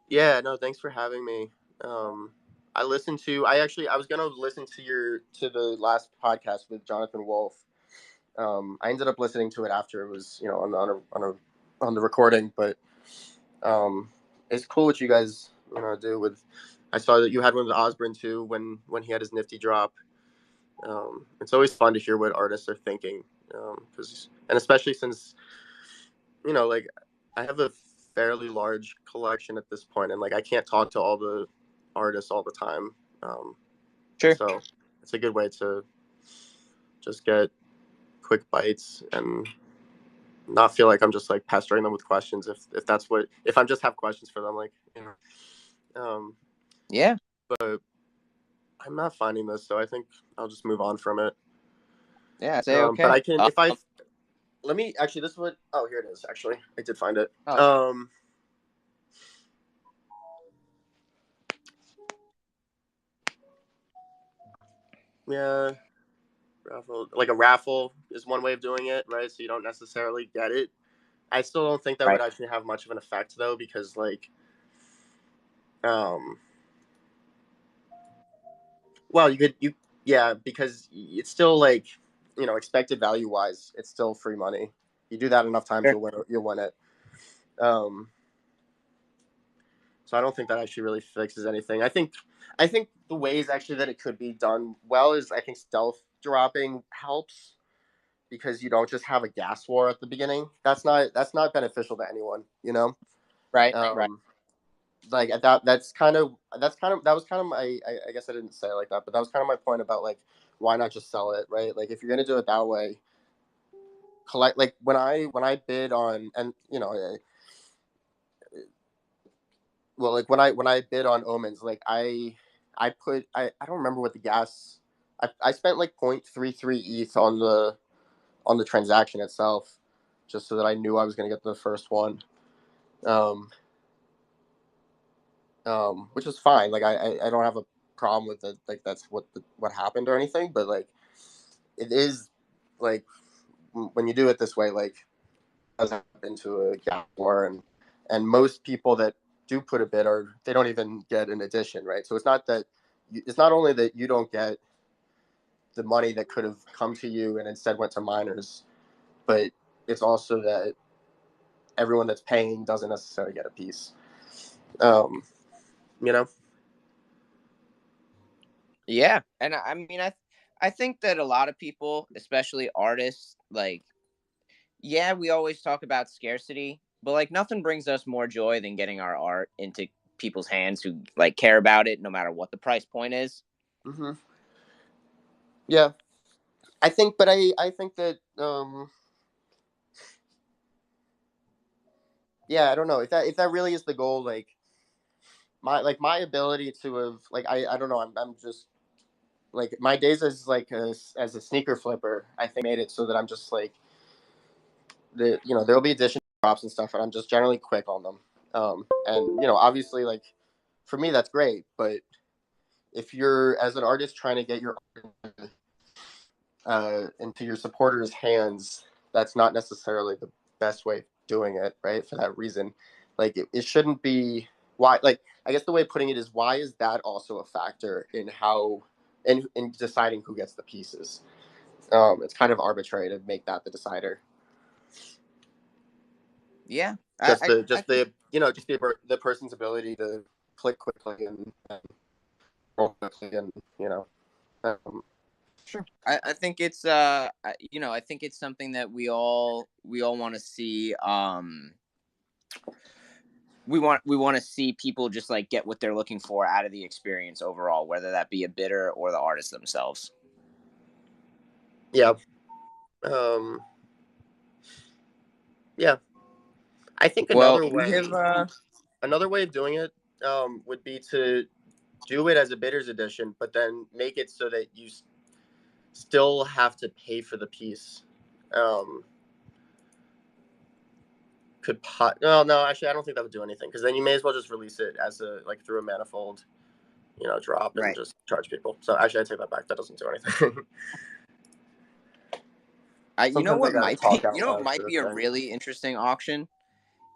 yeah, no, thanks for having me. I was gonna listen to the last podcast with Jonathan Wolf. I ended up listening to it after it was on the recording, but it's cool what you guys do with. I saw that you had one with Osborne too when he had his Nifty drop. It's always fun to hear what artists are thinking, and especially since like I have a fairly large collection at this point, and like I can't talk to all the artists all the time. Sure. So it's a good way to just get quick bites and not feel like I'm just like pestering them with questions if I'm just have questions for them, like Yeah. but I'm not finding this, so I think I'll just move on from it. Yeah. Say But okay. I can if I let me actually this is what here it is. Actually, I did find it. Oh. Yeah, raffle, like a raffle is one way of doing it, right? So you don't necessarily get it. I still don't think that Right. would actually have much of an effect though, because like um well because it's still like expected value wise it's still free money. You do that enough times, Sure. you'll win it. um so I don't think that actually really fixes anything. I think the ways actually that it could be done well is I think stealth dropping helps, because you don't just have a gas war at the beginning. That's not beneficial to anyone, Right. Right. um like that was kind of my I guess I didn't say it like that, but that was kind of my point about like why not just sell it, right? Like if you're gonna do it that way, collect, like when I bid on, and well, like when I bid on Omens, like I don't remember what the gas. I spent like 0.33 ETH on on the transaction itself, just so that I knew I was going to get the first one. Which is fine. Like I don't have a problem with it. Like that's what happened or anything. But like it is like when you do it this way, like it does happen to a gap war, and most people that do put a bid they don't even get an addition, right? So it's not only that you don't get the money that could have come to you and instead went to miners, but it's also that everyone that's paying doesn't necessarily get a piece. You know? Yeah, and I mean, I think that a lot of people, especially artists, like, yeah, we always talk about scarcity, but like nothing brings us more joy than getting our art into people's hands who like care about it, no matter what the price point is. Mm-hmm. Yeah, I think, but I think that yeah, I don't know if that really is the goal. Like my ability to have like I don't know. I'm just like my days as like as a sneaker flipper. I think made it so that I'm just like there'll be addition drops and stuff, and I'm just generally quick on them. And obviously like for me that's great, but if you're as an artist trying to get your into your supporters' hands, that's not necessarily the best way of doing it, right? For that reason, like it shouldn't be why. Like I guess the way of putting it is, why is that also a factor in how in deciding who gets the pieces? It's kind of arbitrary to make that the decider. Yeah, Just the I just think the just the person's ability to click quickly and roll quickly and um, sure. I think it's I think it's something that we all want to see. We want to see people just like get what they're looking for out of the experience overall, whether that be a bidder or the artist themselves. yeah. Um, yeah, I think Well, we have another way of doing it would be to do it as a bidder's edition, but then make it so that you still have to pay for the piece. Um, no, actually I don't think that would do anything, because then you may as well just release it as a like through a manifold, drop and right. just charge people. So actually I take that back. That doesn't do anything. You know Sometimes I what gotta might talk be out you know what loud might for be a a thing. really interesting auction?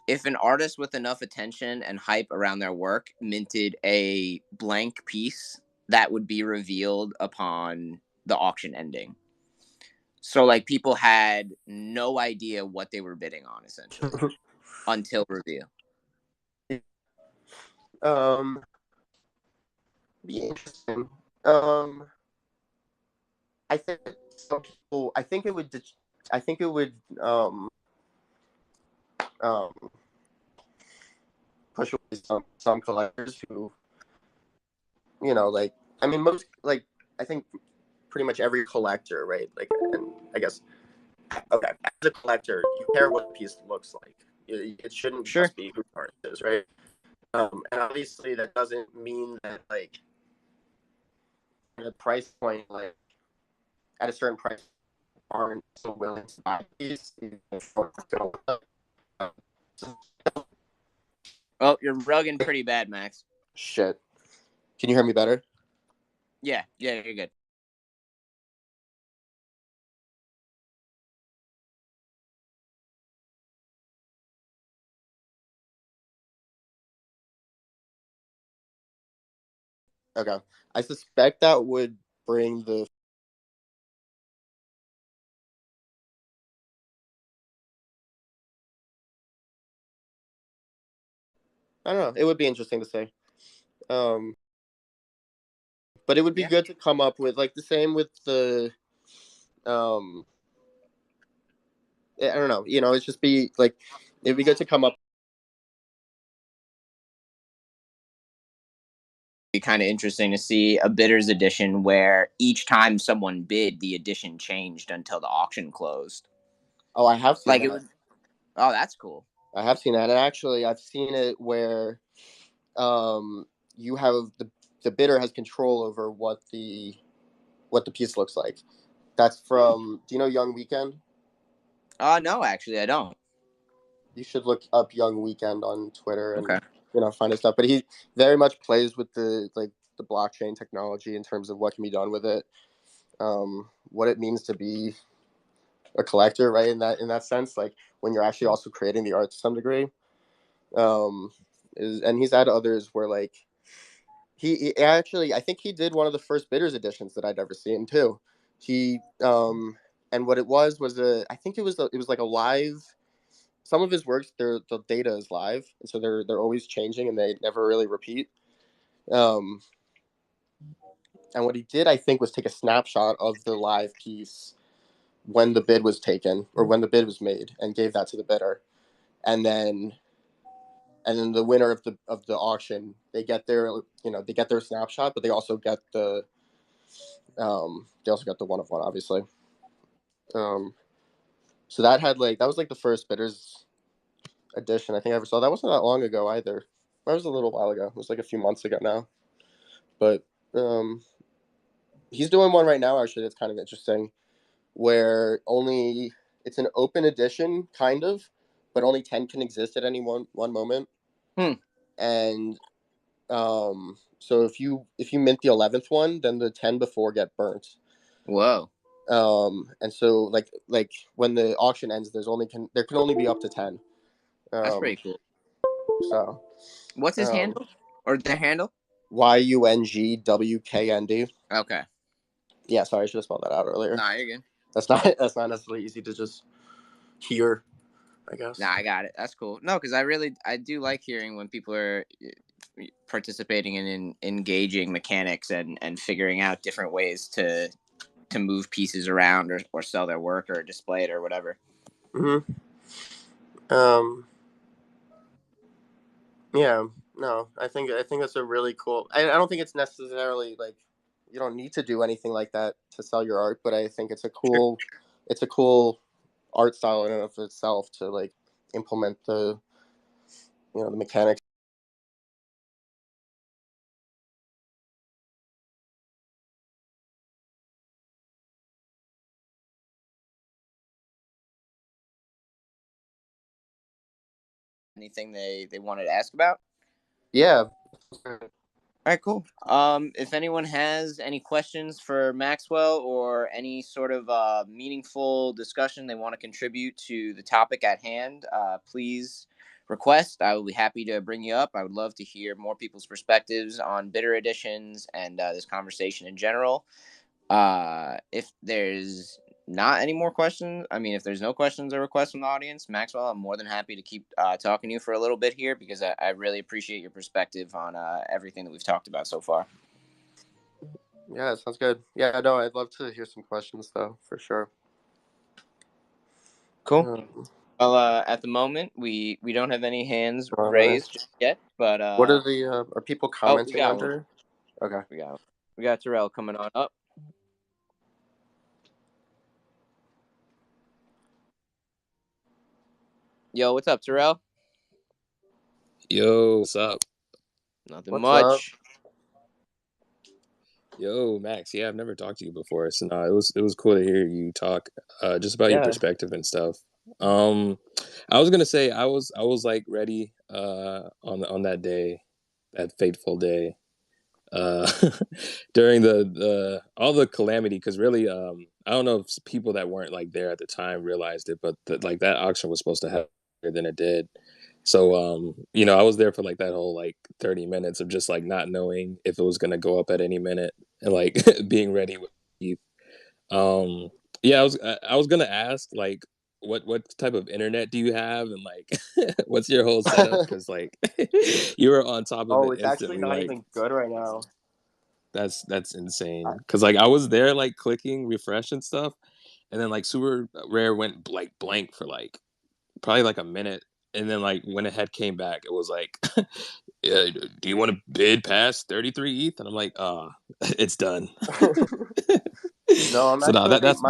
If an artist with enough attention and hype around their work minted a blank piece that would be revealed upon the auction ending. So like people had no idea what they were bidding on essentially until reveal. um, be interesting. Um, I think some people. I think it would um push away some collectors who like I mean most like I think pretty much every collector, right? Like, and I guess okay, as a collector, you care what the piece looks like. It shouldn't Sure. just be who the artist is, right? And obviously that doesn't mean that like at a price point, like at a certain price, aren't so willing to buy these. Oh, you're rugging pretty bad, Max. Shit. Can you hear me better? Yeah, you're good. Okay. I suspect that would bring the I don't know. It would be interesting to say. Um, but it would be Yeah. good to come up with like the same with the um I don't know, it's just be like it'd be good to come up. Be kind of interesting to see a bidder's edition where each time someone bid, the edition changed until the auction closed. Oh, I have seen Like it that. would. Oh, that's cool. I have seen that, and actually, I've seen it where um you have the bidder has control over what the piece looks like. That's from. Do you know Young Weekend? No, actually, I don't. You should look up Young Weekend on Twitter and Okay. find his stuff. But he very much plays with the blockchain technology in terms of what can be done with it, what it means to be a collector, right? In that sense, like when you're actually also creating the art to some degree. And he's had others where like he actually, I think he did one of the first bidders editions that I'd ever seen too. He and what it was I think it was like a live. Some of his works, the data is live, and so they're always changing and they never really repeat. Um, and what he did, I think, was take a snapshot of the live piece when the bid was taken or when the bid was made, and gave that to the bidder, and then the winner of the auction, they get their snapshot, but they also get the one of one, obviously. So that was like the first bidders edition I think I ever saw. That wasn't that long ago either. That was a little while ago. It was like a few months ago now. But he's doing one right now actually that's kind of interesting, where only it's an open edition kind of, but only 10 can exist at any one moment. And so if you mint the 11th one, then the 10 before get burnt. Whoa. And so like when the auction ends, there can only be up to 10. That's pretty cool. So what's his handle or the handle? YUNGWKND. Okay. Yeah, sorry, I should have spelled that out earlier. Nah, you're good. That's not necessarily easy to just hear, I guess. Nah, I got it. That's cool. No, because I do like hearing when people are participating in engaging mechanics and figuring out different ways to move pieces around or sell their work or display it or whatever. Mm-hmm. Yeah. No, I think that's a really cool. I don't think it's necessarily like you don't need to do anything like that to sell your art, but I think it's a cool art style in and of itself to like implement the the mechanics. Anything they wanted to ask about? Yeah. All right, cool. If anyone has any questions for Maxwell or any sort of meaningful discussion they want to contribute to the topic at hand, please request. I will be happy to bring you up. I would love to hear more people's perspectives on bidder editions and this conversation in general. If there's not any more questions, if there's no questions or requests from the audience, Maxwell, I'm more than happy to keep talking to you for a little bit here because I really appreciate your perspective on everything that we've talked about so far. Yeah, sounds good. Yeah, no, I'd love to hear some questions though, for sure. Cool. Well, at the moment, we don't have any hands raised just yet, but what are the are people commenting under? One. Okay, we got Terrell coming on up. Yo, what's up, Terrell? Yo, what's up? Nothing much. Yo, Max. Yeah, I've never talked to you before, so no, it was cool to hear you talk just about your perspective and stuff. I was gonna say I was like ready on that day, that fateful day, during the all the calamity, because really I don't know if people that weren't like there at the time realized it, but like that auction was supposed to happen earlier than it did. So I was there for like that whole like 30 minutes of just like not knowing if it was gonna go up at any minute and like being ready with Keith. Yeah, I was gonna ask like what type of internet do you have and like what's your whole setup, because like you were on top of it it's instantly. actually not like, even good right now. That's insane, because like I was there like clicking refresh and stuff, and then like Super Rare went like blank for like probably like a minute, and then like when it had came back, it was like yeah, do you want to bid past 33 ETH? And I'm like, it's done. No, I'm so actually that's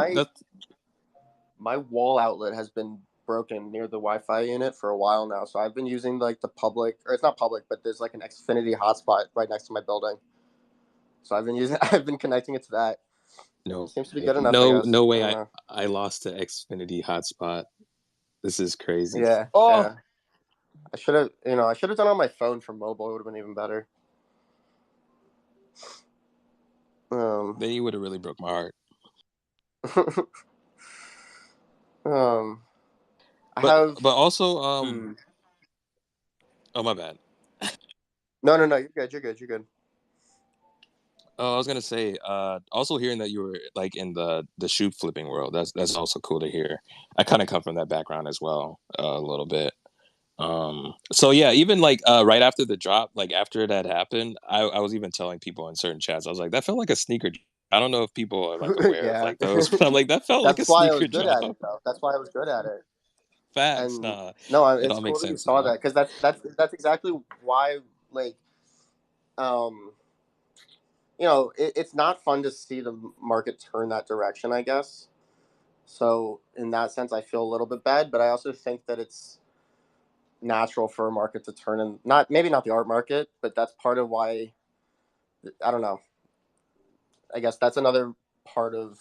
my wall outlet has been broken near the Wi-Fi unit for a while now, so I've been using like the public, or it's not public, but there's like an Xfinity hotspot right next to my building. So I've been connecting it to that. No, seems to be good enough. No way. I lost the Xfinity hotspot. This is crazy. Yeah. Oh. Yeah. I should have done it on my phone from mobile. It would have been even better. Then you would have really broke my heart. But also oh, my bad. No, you're good. Oh, I was gonna say, also hearing that you were like in the shoe flipping world. That's also cool to hear. I kind of come from that background as well, a little bit. So yeah, even like right after the drop, like after that happened, I was even telling people in certain chats, I was like, that felt like a sneaker. I don't know if people are like aware of Yeah. like those, but I'm like, that felt like a That's why I was sneaker good at drop. it, though. That's why I was good at it. Facts, And nah, no, it it's all cool makes that you sense saw now. that, because that's exactly why, like, um, it's not fun to see the market turn that direction, I guess. So in that sense, I feel a little bit bad, but I also think that it's natural for a market to turn, and maybe not the art market, but that's part of why. I don't know. I guess that's another part of.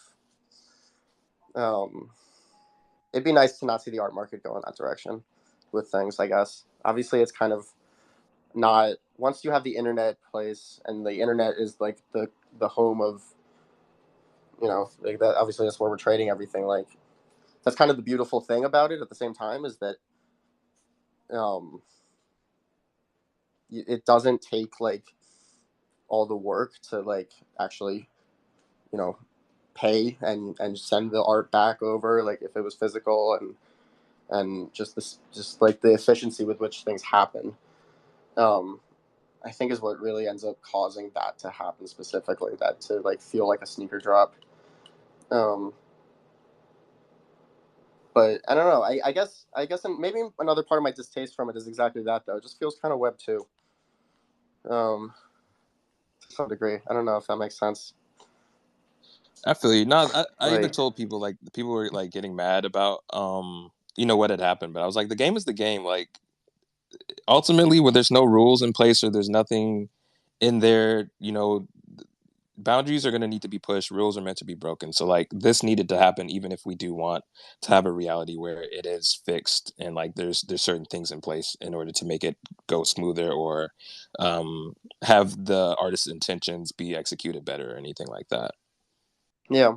Um, it'd be nice to not see the art market go in that direction with things. I guess obviously it's kind of not, once you have the internet place, and the internet is like the home of, like that. Obviously that's where we're trading everything. Like, that's kind of the beautiful thing about it. At the same time, is that um, it doesn't take like all the work to like actually, you know, pay and send the art back over, like if it was physical, and just like the efficiency with which things happen. Um, I think is what really ends up causing that to happen, specifically, that to like feel like a sneaker drop. Um, but I don't know. I guess maybe another part of my distaste from it is exactly that, though. It just feels kind of Web 2. To some degree. I don't know if that makes sense. I feel you. No, I even Like, told people, like, people were like getting mad about what had happened, but I was like, the game is the game. Like, ultimately, when there's no rules in place or there's nothing in there, boundaries are going to need to be pushed. Rules are meant to be broken. So like this needed to happen, even if we do want to have a reality where it is fixed and like there's certain things in place in order to make it go smoother, or have the artist's intentions be executed better or anything like that. yeah.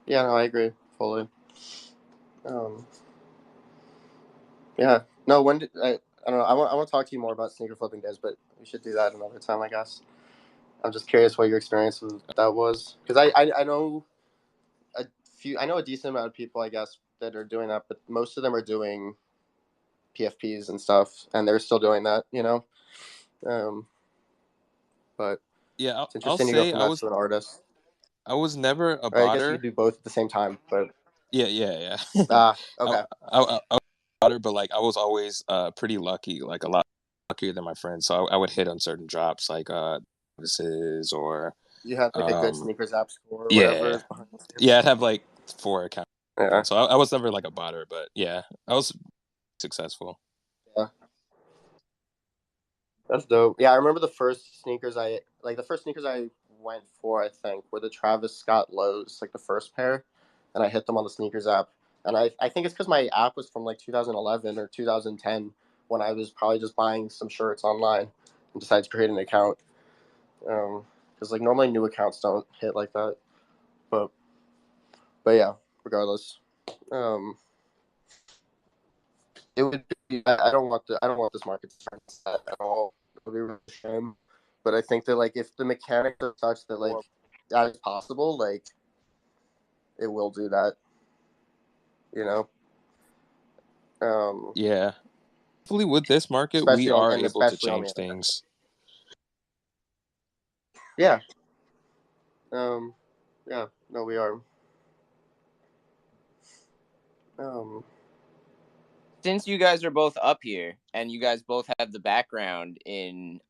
Yeah, no, I agree fully. Um, yeah. No, when did I don't know. I want to talk to you more about sneaker flipping days, but we should do that another time, I guess. I'm just curious what your experience with that was, because I know I know a decent amount of people, I guess, that are doing that, but most of them are doing PFPs and stuff, and they're still doing that, Um, but Yeah, it's I'll interesting to go say from that to an artist. I was never a Or I guess you could botter. do both at the same time, but Yeah. I, okay. I was a botter, but like I was always pretty lucky, like a lot luckier than my friends. So I would hit on certain drops, like this is, or You have like a good um sneakers app score or whatever yeah is behind the scenes. yeah I'd have like 4 accounts. Yeah. So I was never like a botter, but yeah, I was successful. Yeah. That's dope. Yeah, I remember the first sneakers I went for, I think, were the Travis Scott lows, like the first pair, and I hit them on the sneakers app. And I think it's because my app was from like 2011 or 2010, when I was probably just buying some shirts online and decided to create an account. Because like normally new accounts don't hit like that, but yeah, regardless, um, it would be. I don't want this market to turn at all. It would be really a shame. But I think that like if the mechanics are such that like that is possible, like it will do that. You know. Um, Yeah, hopefully with this market we especially on are and able to especially on the change internet. things. Yeah. Um, yeah. No, we are. Um, Since you guys are both up here and you guys both have the background in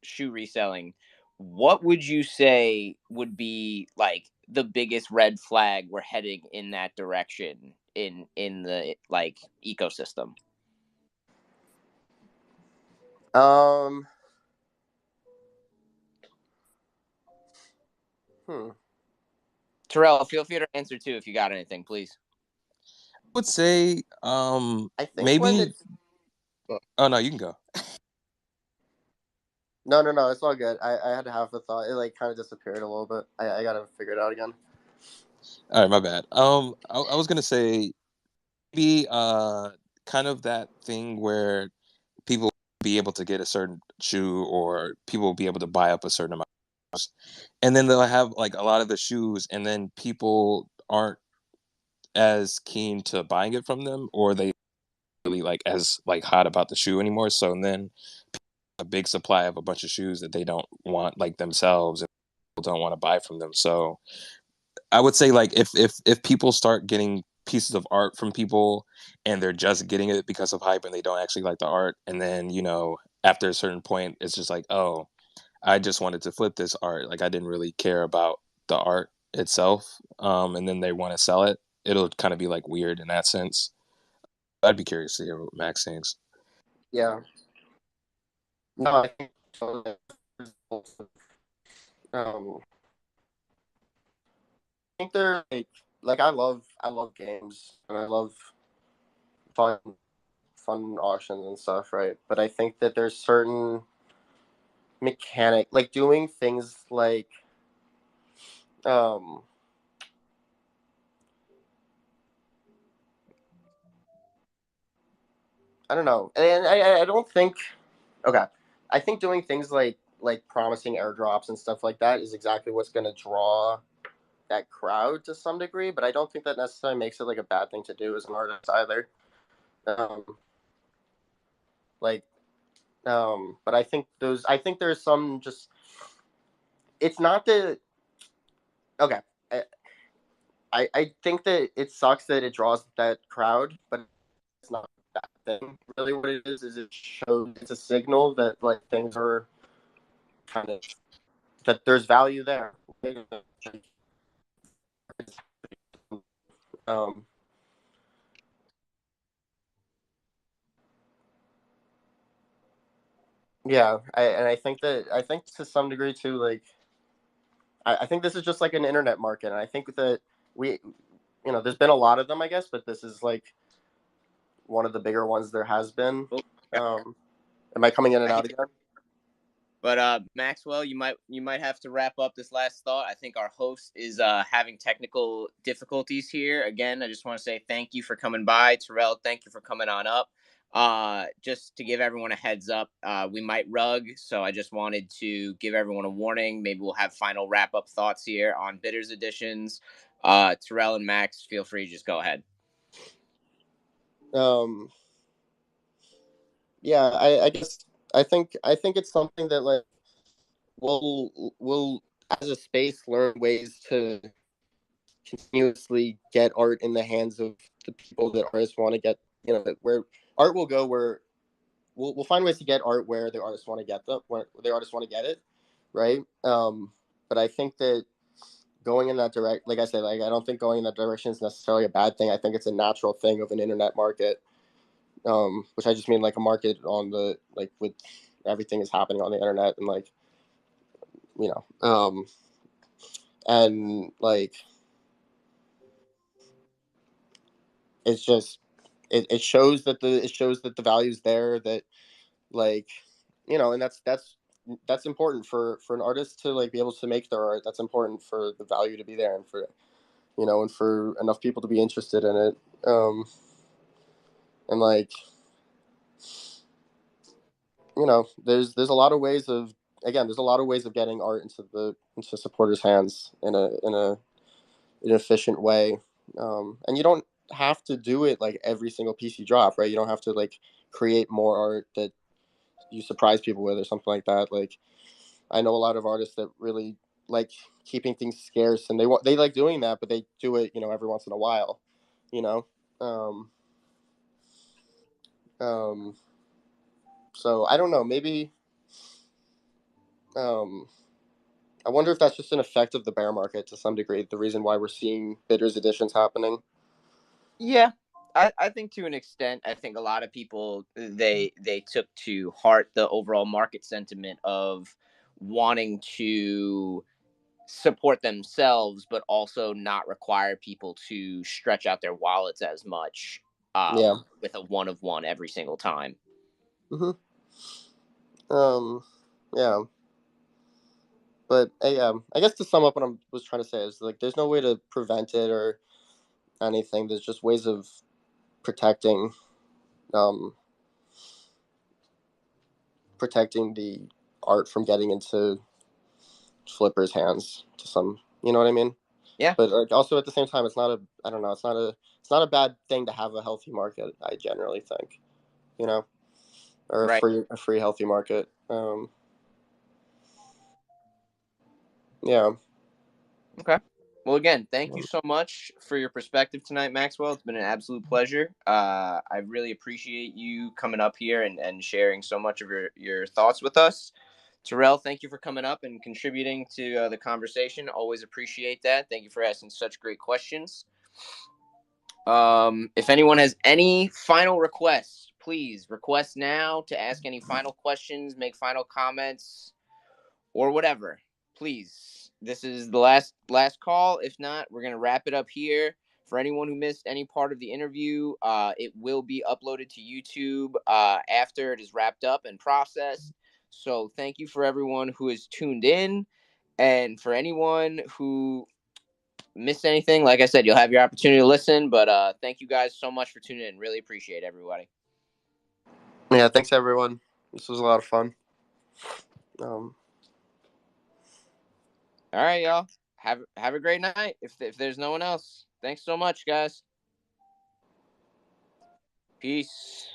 shoe reselling, what would you say would be like the biggest red flag we're heading in that direction in the like ecosystem? um, hmm. Terrell, feel free to answer too if you got anything, please. would say I think when maybe. it's Oh no, you can go. no, it's all good. I had to have the thought. It like kind of disappeared a little bit. I gotta figure it out again. All right, my bad. I was gonna say maybe kind of that thing where people be able to get a certain shoe or people will be able to buy up a certain amount of shoes. And then they'll have like a lot of the shoes and then people aren't as keen to buying it from them or they really like as like hot about the shoe anymore. So then a big supply of a bunch of shoes that they don't want like themselves and people don't want to buy from them. So I would say like if people start getting pieces of art from people and they're just getting it because of hype and they don't actually like the art, and then after a certain point it's just like, oh, I just wanted to flip this art, like I didn't really care about the art itself, and then they want to sell it, it'll kind of be like weird in that sense. I'd be curious to hear what Max thinks. Yeah. No, I think um, I think they're like I love games and I love fun fun auctions and stuff, right? But I think that there's certain mechanic like doing things like um I don't know. And I don't think okay. I think doing things like promising airdrops and stuff like that is exactly what's going to draw that crowd to some degree, but I don't think that necessarily makes it like a bad thing to do as an artist either. Um, like but I think there's some just it's not the okay. I think that it sucks that it draws that crowd, but it's not that thing. Really, what it is it shows it's a signal that like things are kind of that there's value there. Um, yeah, and I think to some degree too, like I think this is just like an internet market, and I think that we, there's been a lot of them, I guess, but this is like one of the bigger ones there has been. Oh, Am I coming in and I out hear. again? But Maxwell, you might have to wrap up this last thought. I think our host is having technical difficulties here. Again, I just want to say thank you for coming by, Terrell. Thank you for coming on up. Just to give everyone a heads up, we might rug, so I just wanted to give everyone a warning. Maybe we'll have final wrap up thoughts here on Bitters Editions. Terrell and Max, feel free to just go ahead. Um, yeah, I guess I think it's something that like we'll as a space learn ways to continuously get art in the hands of the people that artists want to get. Where art will go, where we'll find ways to get art where the artists want to get them, where the artists want to get it, right? But I think that going in that direct, like I said, like I don't think going in that direction is necessarily a bad thing. I think it's a natural thing of an internet market, which I just mean like a market on the like with everything is happening on the internet and like you know, and like it's just it shows that the value's there that like and that's important for an artist to like be able to make their art. That's important for the value to be there and for and for enough people to be interested in it. And like there's a lot of ways of there's a lot of ways of getting art into supporters' hands in an efficient way. And you don't have to do it like every single piece you drop, right? You don't have to like create more art that you surprise people with or something like that. Like I know a lot of artists that really like keeping things scarce, and they like doing that, but they do it every once in a while, you know. Um, um, so I don't know, maybe. Um, I wonder if that's just an effect of the bear market to some degree. The reason why we're seeing bidders editions happening. Yeah, I think to an extent, I think a lot of people they took to heart the overall market sentiment of wanting to support themselves, but also not require people to stretch out their wallets as much with a one of one every single time. Mm-hmm. Yeah. But I guess to sum up what I was trying to say is like there's no way to prevent it or anything. There's just ways of protecting protecting the art from getting into flippers' hands to some, you know what I mean? Yeah. But like, also at the same time, it's not a bad thing to have a healthy market. I generally think, you know, or right. a free healthy market. Yeah. Okay. Well, again, thank you so much for your perspective tonight, Maxwell. It's been an absolute pleasure. I really appreciate you coming up here and sharing so much of your thoughts with us. Terrell, thank you for coming up and contributing to the conversation. Always appreciate that. Thank you for asking such great questions. If anyone has any final requests, please request now to ask any final questions, make final comments, or whatever. Please, this is the last call. If not, we're gonna wrap it up here. For anyone who missed any part of the interview, it will be uploaded to YouTube after it is wrapped up and processed. So thank you for everyone who has tuned in, and for anyone who missed anything, like I said, you'll have your opportunity to listen. But thank you guys so much for tuning in. Really appreciate everybody. Yeah, thanks everyone. This was a lot of fun. All right, y'all. Have a great night. If there's no one else, thanks so much, guys. Peace.